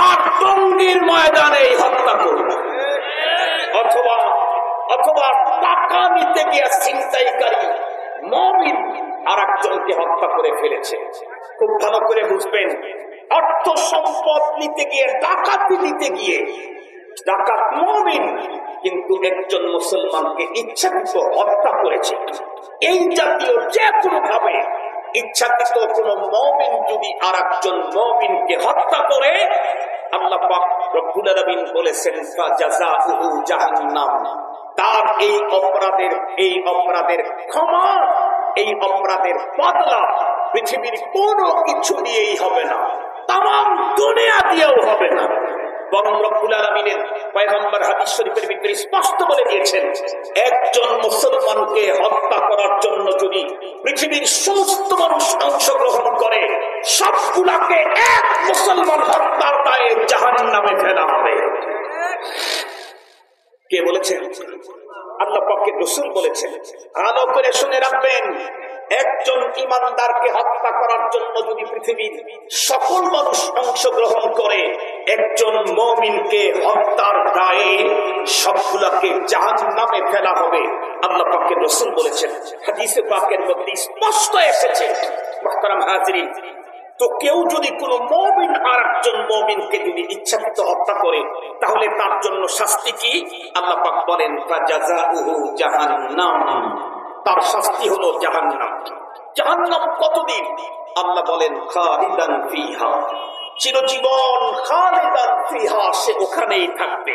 আর টঙ্গীর ময়দানে হত্যা করুক, অথবা অথবা টাকা নিতে গিয়ে ছিনতাইকারী মুমিন আর একজনকে হত্যা করে ফেলেছে। খুব ভালো করে বুঝবেন, অর্থ সম্পদ নিতে গিয়ে, ডাকাতি নিতে গিয়ে ডাকাত মুমিন, কিন্তু একজন মুসলমানকে ইচ্ছাকৃত হত্যা করেছে। এই জাতীয় যে কোনো ভাবে ইচ্ছাকৃত কোন মুমিন যদি আর একজন মুমিনকে হত্যা করে, আল্লাহ পাক রব্বুল আলামিন বলেছেন ফাজাযাউহু জাহান্নাম। তার এই অপরাধের ক্ষমা, এই অপরাধের বদলা পৃথিবীর কোনো কিছু দিয়েই হবে না, তামাম দুনিয়া দিয়েও হবে না। বরং রব্বুল আলামিনের পয়গম্বর হাদিস শরীফের ভিতরে স্পষ্ট বলে দিয়েছেন, একজন মুসলমানকে হত্যা করার জন্য যদি পৃথিবীর সমস্ত মানুষ অংশগ্রহণ করে, সবগুলাকে এক মুসলমান হত্যার দায়ে জাহান্নামে ফেলা হবে। কে বলেছেন? আল্লাহ পাকের রাসূল বলেছেন। ভালো করে শুনে রাখবেন, একজন ঈমানদারকে হত্যা করার জন্য যদি পৃথিবীর সকল মানুষ অংশগ্রহণ করে, একজন মুমিনকে হত্যার দায়ে সবগুলাকে জাহান্নামে ফেলা হবে। আল্লাহ পাকের রাসূল বলেছেন, হাদিসে পাকের মধ্যে স্পষ্ট এসেছে। মুহতারাম হাজিরিন, তো কেউ যদি কোনো মুমিন আর একজন মুমিনকে যদি ইচ্ছাকৃত হত্যা করে, তাহলে তার জন্য শাস্তি কি? আল্লাহ পাক বলেন ফাজাযাউহু জাহান্নাম, তার শাস্তি হলো জাহান্নাম। জাহান্নাম কতদিন? আল্লাহ বলেন খালিদান ফিহা, চিরজীবন খালিদান ফিহা, সে ওখানেই থাকবে।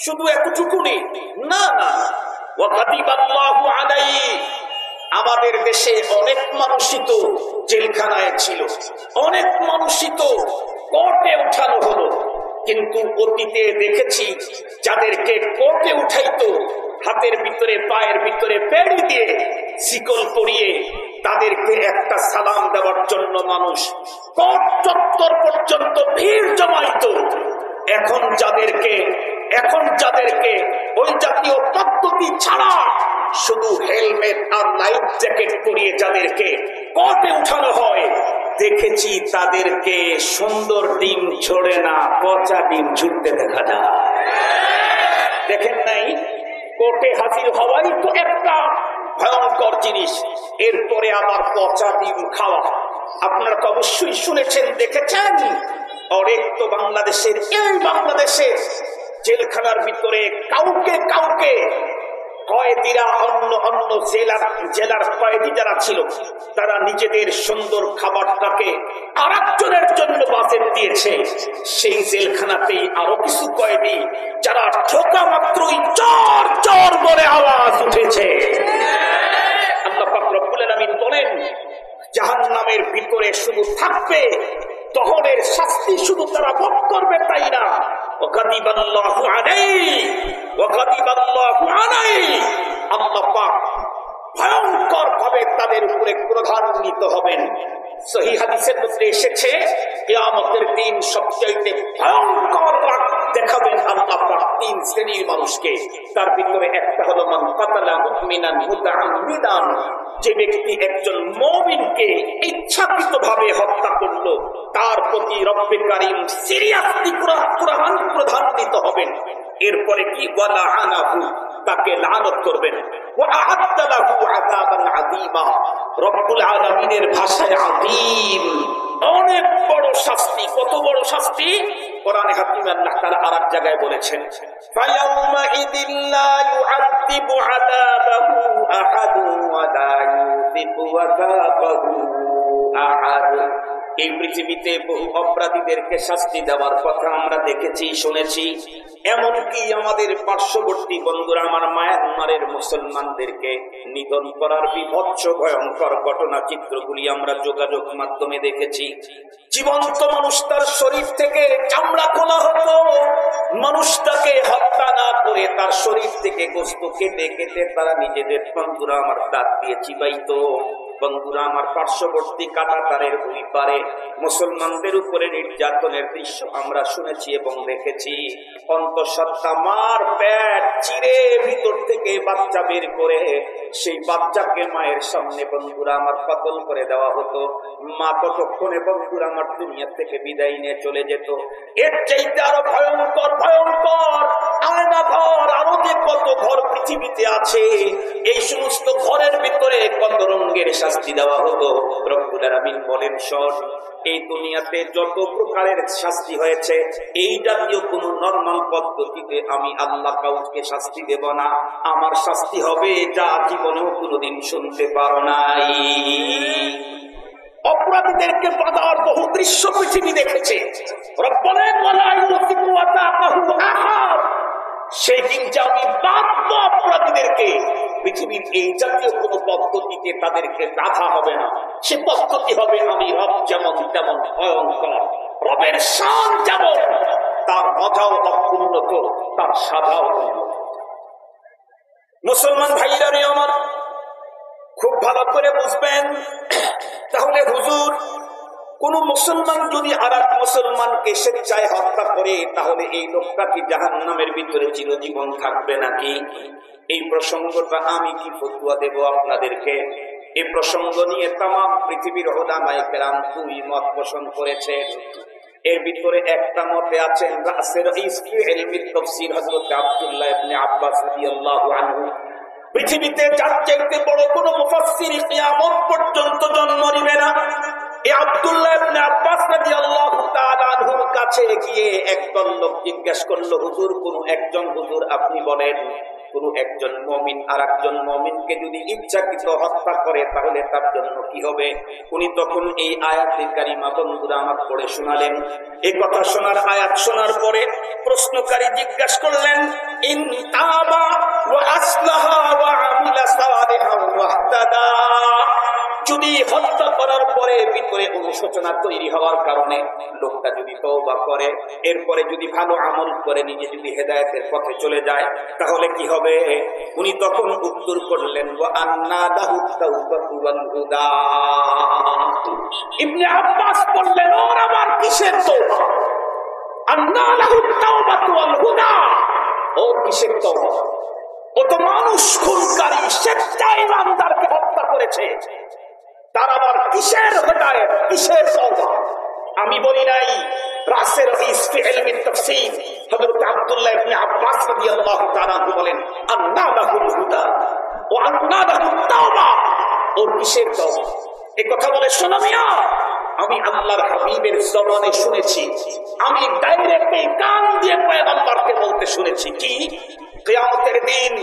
শুধু এতটুকু না, ওয়া গাদিবাল্লাহু আলাইহি, আমাদের দেশে অনেক মানুষই তো জেলখানায় ছিল, অনেক মানুষই তো কোর্টে উঠানো হলো, কিন্তু অতীতে দেখেছি যাদেরকে কোর্টে উঠাইতো, হাতের ভিতরে পায়ের ভিতরে বেড়ি দিয়ে শিকল পরিয়ে তাদেরকে একটা সালাম দেওয়ার জন্য মানুষ কোর্ট চত্বর পর্যন্ত ভিড় জমাইত। এখন যাদেরকে ওই জাতীয় পদ্ধতি ছাড়া শুধু হেলমেট আর লাইফ জ্যাকেট পরিয়ে যাদেরকে কোর্টে উঠানো হয়, দেখেছি তাদেরকে সুন্দর ডিম ছড়ে না, পচা ডিম ছুটতে দেখা যায়। দেখেন নাই? কোর্টে হাজির হওয়াই তো একটা ভয়ঙ্কর জিনিস, এরপরে আবার পচা ডিম খাওয়া। আপনারা তো অবশ্যই শুনেছেন, দেখেছেন। অনেক তো বাংলাদেশের, এই বাংলাদেশের জেলখানার ভিতরে কাউকে কাউকে কয়েদিরা, অন্য অন্য জেলার কয়েদি যারা ছিল, তারা নিজেদের সুন্দর খাবারটাকে আর একজনের জন্য বাজেট দিয়েছে। সেই জেলখানাতেই আরো কিছু কয়েদি যারা ঠোকা মাত্রই চর চর বলে আওয়াজ উঠেছে। আল্লাহ পাক রব্বুল আলামিন বলেন, জাহান্নামের ভিতরে শুধু থাকবে, দহনের শাস্তি শুধু তারা ভোগ করবে তাই না, ওয়াকাদিবাল্লাহু আলাইহি ওয়াকাদিবাল্লাহু আলাইহি, আল্লাহ পাক ভয়ঙ্কর ভাবে তাদের উপরে ক্রোধান্বিত হবেন। সহিহ হাদিসের মধ্যে এসেছে, কিয়ামতের দিন সবচেয়ে ভয়ঙ্কর রাগ দেখাবেন আল্লাহ পাক তিন শ্রেণীর মানুষকে। তার ভিতরে একটা হলো মান কাতালা মুমিনান মুতাআম্মিদান, যে ব্যক্তি একজন মুমিনকে ইচ্ছাকৃতভাবে হত্যা করলো, তার প্রতি রব্বে কারীম সিরিয়াসলি ক্রোধান্বিত হবেন। এরপরে কি, ওয়ালা আনাহু, তাকে লানত করবেন, ওয়া আ'আদ্দা লাহু আযাবান আযীমা, রব্বুল আলামিনের ভাষায় আযীম, অনেক বড় শাস্তি। কত বড় শাস্তি? কোরআনে হাকিম আল্লাহ তাআলা আরেক জায়গায় বলেছেন, ফায়াউমা ইদিল লা ইউআযিবু আযাবাহু আহাদু ওয়া লা ইউযিকু ওয়াকাবাহু আহাদ। এই পৃথিবীতে বহু অপরাধীদেরকে শাস্তি দেওয়ার কথা আমরা দেখেছি, শুনেছি। এমনকি আমাদের পার্শ্ববর্তী বন্ধুরা, আমার মায়ানমারের মুসলমানদেরকে নিধন করার বিভৎস ভয়ঙ্কর ঘটনা চিত্রগুলি আমরা যোগাযোগ মাধ্যমে দেখেছি। জীবন্ত মানুষ, তার শরীর থেকে চামড়া খোলা হতো, মানুষটাকে হত্যা না করে তার শরীর থেকে গোশত কেটে কেটে তারা নিজেদের, বন্ধুরা আমার, দাঁত দিয়ে চিবাইতো। বন্ধুরা আমার, পার্শ্ববর্তী কাটাতারের ওই পারে মুসলমানদের উপরে নির্যাতনের দৃশ্য আমরা শুনেছি এবং দেখেছি। অন্তঃসত্ত্বা মার পেট চিরে ভিতর থেকে বাচ্চা বের করে সেই বাচ্চাকে মায়ের সামনে, বন্ধুরা আমার, কতল করে দেওয়া হতো। মা ততক্ষণে, বন্ধুরা আমার, দুনিয়া থেকে বিদায় নিয়ে চলে যেত। এর চাইতে আরো ভয়ঙ্কর ভয়ঙ্কর আয়না ঘর, আরো যে কত ঘর পৃথিবীতে আছে, এই সমস্ত ঘরের ভিতরে কত রঙের শাস্তি দেওয়া হতো। রব্বুল আলামিন বলেন, শোন, এই দুনিয়াতে যত প্রকারের শাস্তি হয়েছে, এই জাতীয় কোন নরমাল পদ্ধতিতে আমি আল্লাহ কাউকে শাস্তি দেব না। আমার শাস্তি হবে যা জীবনেও কোনোদিন শুনতে পারো নাই। অপরাধীদেরকে বাধার বহু দৃশ্য পৃথিবী দেখেছে। সেই দিন যে আমি বাধ্য অপরাধীদেরকে, পৃথিবীর এই জাতীয় কোন পদ্ধতিতে তাদেরকে বাধা হবে না। সে পদ্ধতি হবে আমি রব যেমন তেমন ভয়ঙ্কর, রবের শান যেমন, তার কথাও অপূর্ণত, তার সাধাও উন্নত। মুসলমান ভাইরা রে আমার, খুব ভালো করে বুঝবেন। তাহলে হুজুর, কোন মুসলমান যদি আর এক মুসলমানকে স্বেচ্ছায় হত্যা করে, তাহলে এই লোকটা কি জাহান্নামের ভিতরে চিরজীবন থাকবে নাকি? এই প্রসঙ্গটা আমি কি ফতোয়া দেব আপনাদেরকে? এই প্রসঙ্গ নিয়ে তামাম পৃথিবীর উলামায়ে কেরাম দুই মত পোষণ করেছেন। এর ভিতরে একটা মতে আছেন রাসের ইসকি ইলমি তাফসীর হযরত আব্দুল্লাহ ইবনে আব্বাস রাদিয়াল্লাহু আনহু। পৃথিবীতে যার চাইতে বড় কোন মুফাসসির কিয়ামত পর্যন্ত জন্ম নিবে না। এই আব্দুল্লাহ ইবনে আব্বাস রাদিয়াল্লাহু তাআলা আনহুর কাছে গিয়ে একদল লোক জিজ্ঞাসা করলো, হুজুর, কোন একজন, হুজুর আপনি বলেন, কোন একজন মুমিন আর একজন মুমিনকে যদি ইচ্ছাকৃত হত্যা করে তাহলে তার জন্য কি হবে? উনি তখন এই আয়াতে কারিমা, বন্ধুরা আমার, পড়ে শোনালেন। এই কথা শোনার, আয়াত শোনার পরে প্রশ্নকারী জিজ্ঞাসা করলেন, ইন তাবা ওয়া আসলাহা ওয়া আমিলা সালিহান ওয়াহতাদা, যদি হত্যা করার পরে ভিতরে অনুশোচনা তৈরি হওয়ার কারণে লোকটা যদি তওবা করে, এরপরে যদি ভালো আমল করে নিজে যদি হেদায়েতের পথে চলে যায়, তাহলে কি হবে? উনি তখন উত্তর করলেন, ওয়া আন্না লাহু তাওবাতু ওয়াল হুদা। ইবনে আব্বাস বললেন, ওর আবার কিসের তওবা? আন্না লাহু তাওবাতু ওয়াল হুদা, ওর কিসের তওবা? ও তো মানুষ খুনকারী, স্বেচ্ছায় ইমানদারকে হত্যা করেছে, তার আবার কিসের হেদায়েত, কিসের তওবা? আমি বলি নাই রাসের ইসফি ইলমি তাফসীর হযরত আব্দুল্লাহ ইবনে আব্বাস রাদিয়াল্লাহু তাআলা বলেন আন্না লাহুল হুদা ওয়া আন্না লাহুত তাওবা। ওর কিসের তওবা? এই কথা বলে শোনো মিয়া, আমি আল্লাহর হাবিবের জবানে শুনেছি, আমি ডাইরেক্ট কান দিয়ে পয়গম্বরকে বলতে শুনেছি কি কিয়ামতের দিন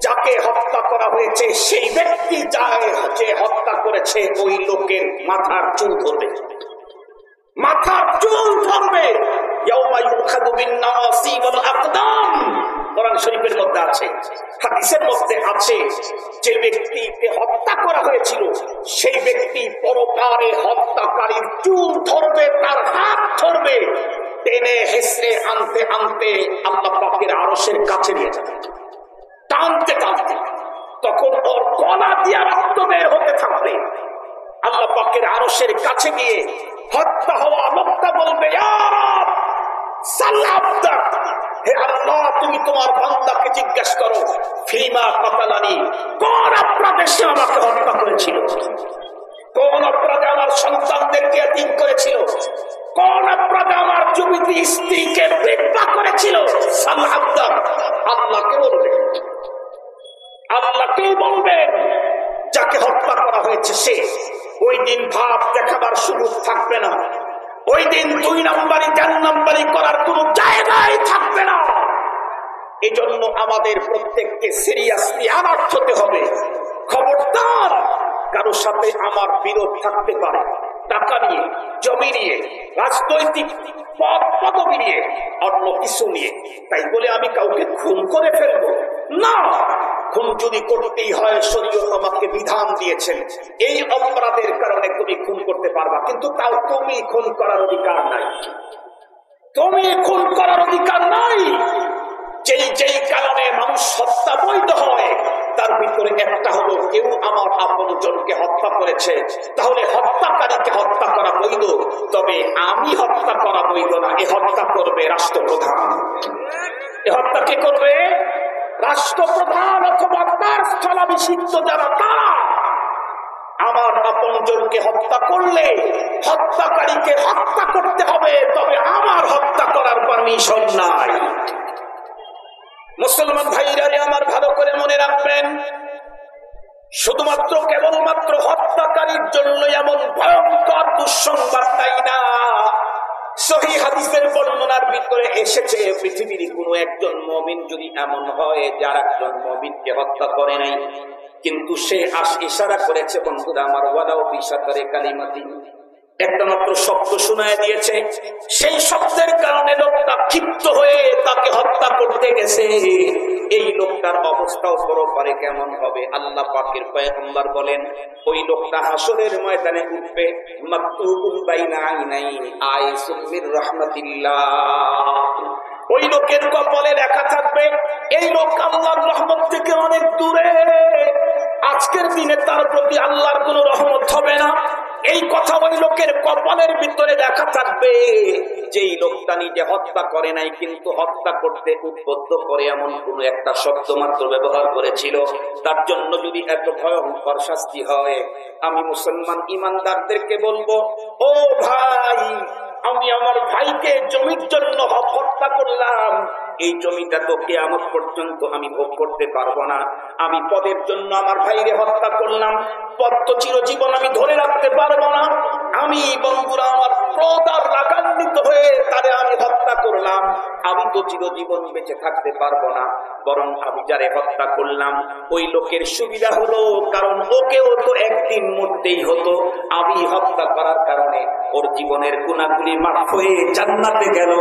যাকে হত্যা করা হয়েছে সেই ব্যক্তি যে হত্যা করেছে ওই লোকের মাথার চুল ধরবে, মাথার চুল ধরবে। ইয়াউমা ইউখাযু বিন-নাওয়াসি ওয়াল আকদাম, কোরআন শরীফের মধ্যে আছে, হাদিসের মধ্যে আছে, যে ব্যক্তিকে হত্যা করা হয়েছিল সেই ব্যক্তি পরকালে হত্যাকারীর চুল ধরবে, তার হাত ধরবে, টেনে হেসড়ে আনতে আনতে আল্লাহ পাকের আরশের কাছে নিয়ে যাবে, টানতে টানতে। তখন ওর গলা দিয়ে রক্ত বের হতে থাকবে। আল্লাহ পাকের আরশের কাছে গিয়ে হত্যা হওয়া লোকটা বলবে, ইয়া রব সাল্লাল্লাহু, হে আল্লাহ তুমি তোমার বান্দাকে জিজ্ঞাসা করো, ফিমা কাতালানি, কোন অপরাধে সে আমাকে হত্যা করেছিল, কোন অপরাধে আমার সন্তানদেরকে এতিম করেছিল, কোন অপরাধে আমার যুবতী স্ত্রীকে বিধবা করেছিল। সাল্লাল্লাহু, আল্লাহকে বলবে, আল্লাহকে বলবেন যাকে হত্যা করা হয়েছে সে। ওই দিন ভাব দেখাবার সুযোগ থাকবে না, ওই দিন 2 নম্বরি 4 নম্বরি করার কোন জায়গায় থাকবে না। এই জন্য আমাদের প্রত্যেককে সিরিয়াসলি অ্যালার্ট হতে হবে। খবরদার, কারোর সাথে আমার বিরোধ থাকতে পারে, টাকা নিয়ে, জমি নিয়ে, রাজনৈতিক পদ পদবি নিয়ে, অন্য কিছু নিয়ে, তাই বলে আমি কাউকে খুন করে ফেলবো না। খুন যদি করতেই হয় শরীয়ত আমাকে বিধান দিয়েছেন, এই অপরাধের কারণে তুমি খুন করতে পারবা, কিন্তু তাও তুমি খুন করার অধিকার নাই, তুমি খুন করার অধিকার নাই। যেই কারণে মানুষ হত্যা বৈধ হয় তার ভিতরে একটা হলো কেউ আমার আপনজনকে হত্যা করেছে, তাহলে হত্যাকারীকে হত্যা করা বৈধ, তবে আমি হত্যা করা বৈধ না। এ হত্যা করবে রাষ্ট্রপ্রধান, এ হত্যা কে করবে? রাষ্ট্রপ্রধান অথবা তার স্থলাভিষিক্ত যারা, তারা। আমার আপনজনকে হত্যা করলে হত্যাকারীকে হত্যা করতে হবে, তবে আমার হত্যা করার পারমিশন নাই। মুসলমান ভাইরা আমার ভালো করে মনে রাখবেন, শুধুমাত্র কেবলমাত্র হত্যাকারীর জন্য এমন ভয়ঙ্কর দুঃসংবাদ তাই না, সহিহ হাদিসের বর্ণনার ভিতরে এসেছে পৃথিবীর কোনো একজন মুমিন যদি এমন হয় যার একজন মুমিনকে হত্যা করে নাই, কিন্তু সে ইশারা করেছে, বন্ধুরা আমার, ওয়ালাউ বিশাতারে কালিমাতিন, একটা মাত্র শব্দ শোনায় দিয়েছে, সেই শব্দের কারণে লোকটা ক্ষিপ্ত হয়ে তাকে হত্যা করতে গেছে, এই লোকটার অবস্থাও পরপারে কেমন হবে? আল্লাহ পাকের পয়গম্বর বলেন, ওই লোকটা হাসরের ময়দানে উঠবে, মাকতুবুন বাইনা আইনাই আইসুম মির রাহমাতিল্লাহ, ওই লোকের কপালে লেখা থাকবে এই লোক আল্লাহর রহমত থেকে অনেক দূরে, আজকের দিনে তার প্রতি আল্লাহর কোনো রহমত হবে না। এই কথা ওই লোকের কপালের ভিতরে দেখা থাকবে। যেই লোকটা নিজে হত্যা করে নাই, কিন্তু হত্যা করতে উদ্বুদ্ধ করে এমন কোন একটা শব্দ মাত্র ব্যবহার করেছিল, তার জন্য যদি এত ভয়ঙ্কর শাস্তি হয়, আমি মুসলমান ইমানদারদেরকে বলবো, ও ভাই, আমি আমার ভাইকে জমির জন্য হত্যা করলাম, এই জমিটা তো কিয়ামত পর্যন্ত আমি ভোগ করতে পারবো না। আমি পদের জন্য আমার ভাইকে হত্যা করলাম, পদ তো চিরজীবন আমি ধরে রাখতে পারবো না। আমি বন্ধুরা আমার ক্রোধ আর রাগান্বিত হয়ে তারে আমি হত্যা করলাম, আমি তো চিরজীবন বেঁচে থাকতে পারবো না। বরং আমি যারে হত্যা করলাম ওই লোকের সুবিধা হলো, কারণ ওকেও তো একদিন মরতেই হতো। আমি হত্যা করার কারণে ওর জীবনের গুনাহগুলি মাফ হয়ে জান্নাতে গেল,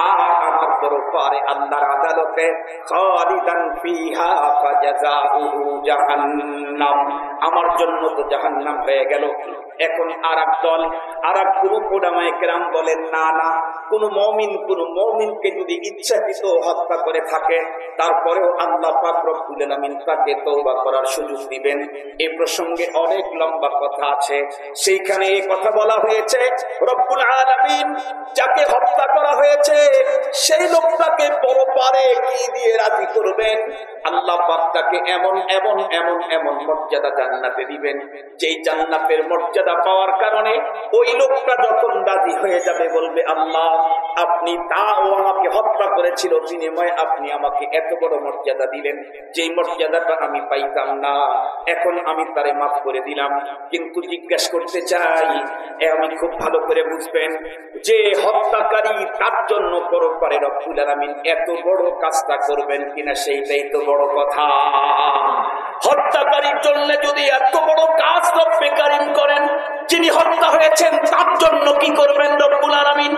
আর আমার পরপারে আল্লাহর আদালতে খালিদান ফিহা ফাজাযাউহু জাহান্নাম, আমার জন্য তো জাহান্নাম হয়ে গেল। এখন আরেক দল, আরেক গ্রুপ উলামায়ে কেরাম বলেন, না না, কোন মুমিনকে যদি ইচ্ছাকৃত হত্যা করে থাকে, তারপরেও আল্লাহ পাক রব্বুল আলামিন তাকে তওবা করার সুযোগ দিবেন। এই প্রসঙ্গে অনেক লম্বা কথা আছে, সেইখানে এই কথা বলা হয়েছে, রব্বুল আলামিন যাকে হত্যা করা হয়েছে সেই লোকটাকে পরপারে কি দিয়ে রাজি করবেন? আল্লাহ পাক তাকে এমন এমন এমন এমন মর্যাদা জান্নাতে দিবেন, যেই জান্নাতের মর্যাদা পাওয়ার কারণে ওই লোকটা যখন রাজি হয়ে যাবে বলবে, আল্লাহ আপনি তাও আমাকে হত্যা করেছিল, বিনিময়ে আপনি আমাকে এত বড় মর্যাদা দিলেন, যেই মর্যাদাটা আমি পাইতাম না, এখন আমি তারে মাফ করে দিলাম। কিন্তু জিজ্ঞাসা করতে চাই, আমি খুব ভালো করে বুঝবেন, যে হত্যাকারী তার জন্য পরপারে রব্বুল আলামিন এত বড় কাজটা করবেন কিনা সেইটাই তো বড় কথা। হত্যাকারীর জন্য যদি এত বড় কাজ রব্বে কারীম করেন, যিনি হত্যা হয়েছেন তার জন্য কি করবেন রব্বুল আলামিন?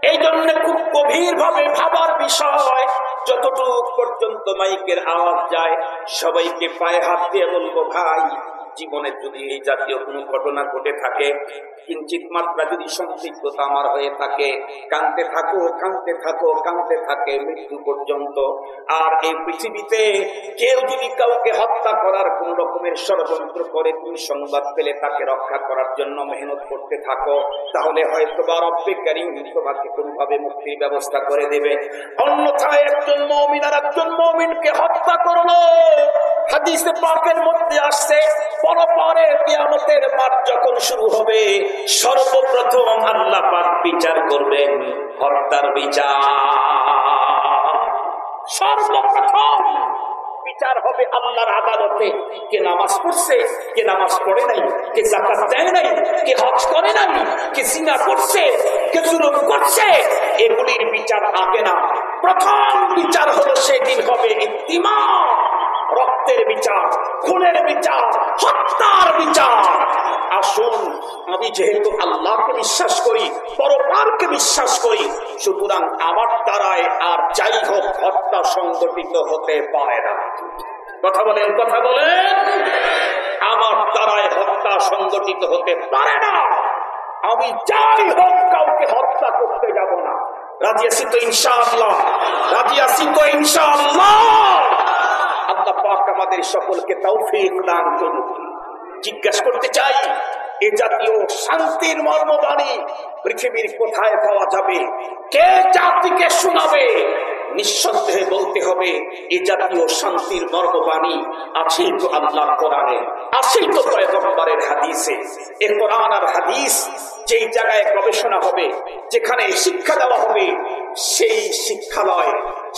এই জন্য খুব গভীর ভাবে ভাবার বিষয়। যতটুকু পর্যন্ত মাইকের আওয়াজ যায় সবাইকে পায়ে হাত দিয়ে বলবো, ভাই জীবনে যদি এই জাতীয় কোনো ঘটনা ঘটে থাকে, কিঞ্চিত মাত্রা যদি সম্পৃক্ততা আমার হয়ে থাকে, কাঁদতে থাকো কাঁদতে থাকো কাঁদতে থাকে মৃত্যু পর্যন্ত। আর এই পৃথিবীতে কেউ যদি কাউকে হত্যা করার কোন রকমের ষড়যন্ত্র করে তুমি সংবাদ পেলে তাকে রক্ষা করার জন্য মেহনত করতে থাকো, তাহলে হয়তো বা রব্বে কারীম তোমাকে কোনভাবে মুক্তির ব্যবস্থা করে দেবে। অন্যথায় একজন মুমিন আর একজন মুমিনকে হত্যা করলো, হাদিসে পাকের মধ্যে আসছে, পরপরে কিয়ামতের মাঠ যখন শুরু হবে, সর্বপ্রথম আল্লাহ পাক বিচার করবেন হত্যার বিচার। সর্বপ্রথম বিচার হবে আল্লাহর আদালতে। কে নামাজ পড়ছে, কে নামাজ পড়ে নাই, কে যাকাত দেয় নাই, কে হজ করে নাই, কে জিনা করছে, কে জুলুম করছে, এগুলির বিচার আগে না। প্রথম বিচার হলো সেদিন হবে ইত্তিমা, রক্তের বিচার, খুনের বিচার, হত্যার বিচার। আসুন, আমি যেহেতু আল্লাহকে বিশ্বাস করি, পরকালকে বিশ্বাস করি, সুতরাং আমার দ্বারায় আর যাই হোক হত্যা সংগঠিত হতে পারে না। কথা বলেন, কথা বলেন। আমার দ্বারায় হত্যা সংগঠিত হতে পারে না। আমি যাই হোক কাউকে হত্যা করতে যাব না। রাজি আছি তো ইনশাআল্লাহ? রাজি আছি তো ইনশাআল্লাহ? আল্লাহ পাক আমাদের সকলকে তৌফিক দান করুন। জিজ্ঞাসা করতে চাই, এ জাতীয় শান্তির মর্মবাণী পৃথিবীর কোথায় পাওয়া যাবে? কে জাতিকে শোনাবে? নিঃসন্দেহে বলতে হবে, এ জাতীয় শান্তির মর্মবাণী আছেই তো আল্লাহর কোরআনে, আছেই তো পয়গম্বরের হাদিসে। এ কোরআন আর হাদিস যেই জায়গায় গবেষণা হবে, যেখানে শিক্ষা দেওয়া হবে, সেই শিক্ষালয়,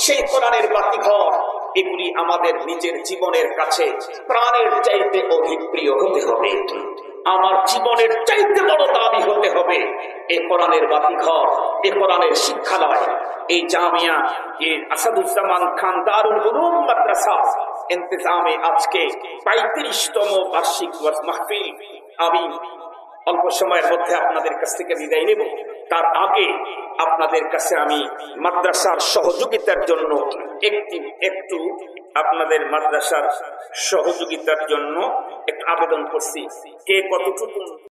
সেই কোরআনের বাতিঘর, এগুলি আমাদের নিজের জীবনের কাছে প্রাণের চাইতে অধিক প্রিয় হতে হবে। আমার জীবনের চাইতে বড় দাবি হতে হবে এই কোরআনের বাতিঘর, এই কোরআনের শিক্ষালয়, এই জামিয়া, এই আসাদুজ্জামান খান দারুল উলুম মাদ্রাসা ইন্তজামে আজকে 35তম বার্ষিক মাহফিল। আমি অল্প সময়ের মধ্যে আপনাদের কাছ থেকে বিদায় নেব। তার আগে আপনাদের কাছে আমি মাদ্রাসার সহযোগিতার জন্য একটু আপনাদের মাদ্রাসার সহযোগিতার জন্য একটু আবেদন করছি। কে কতটুকু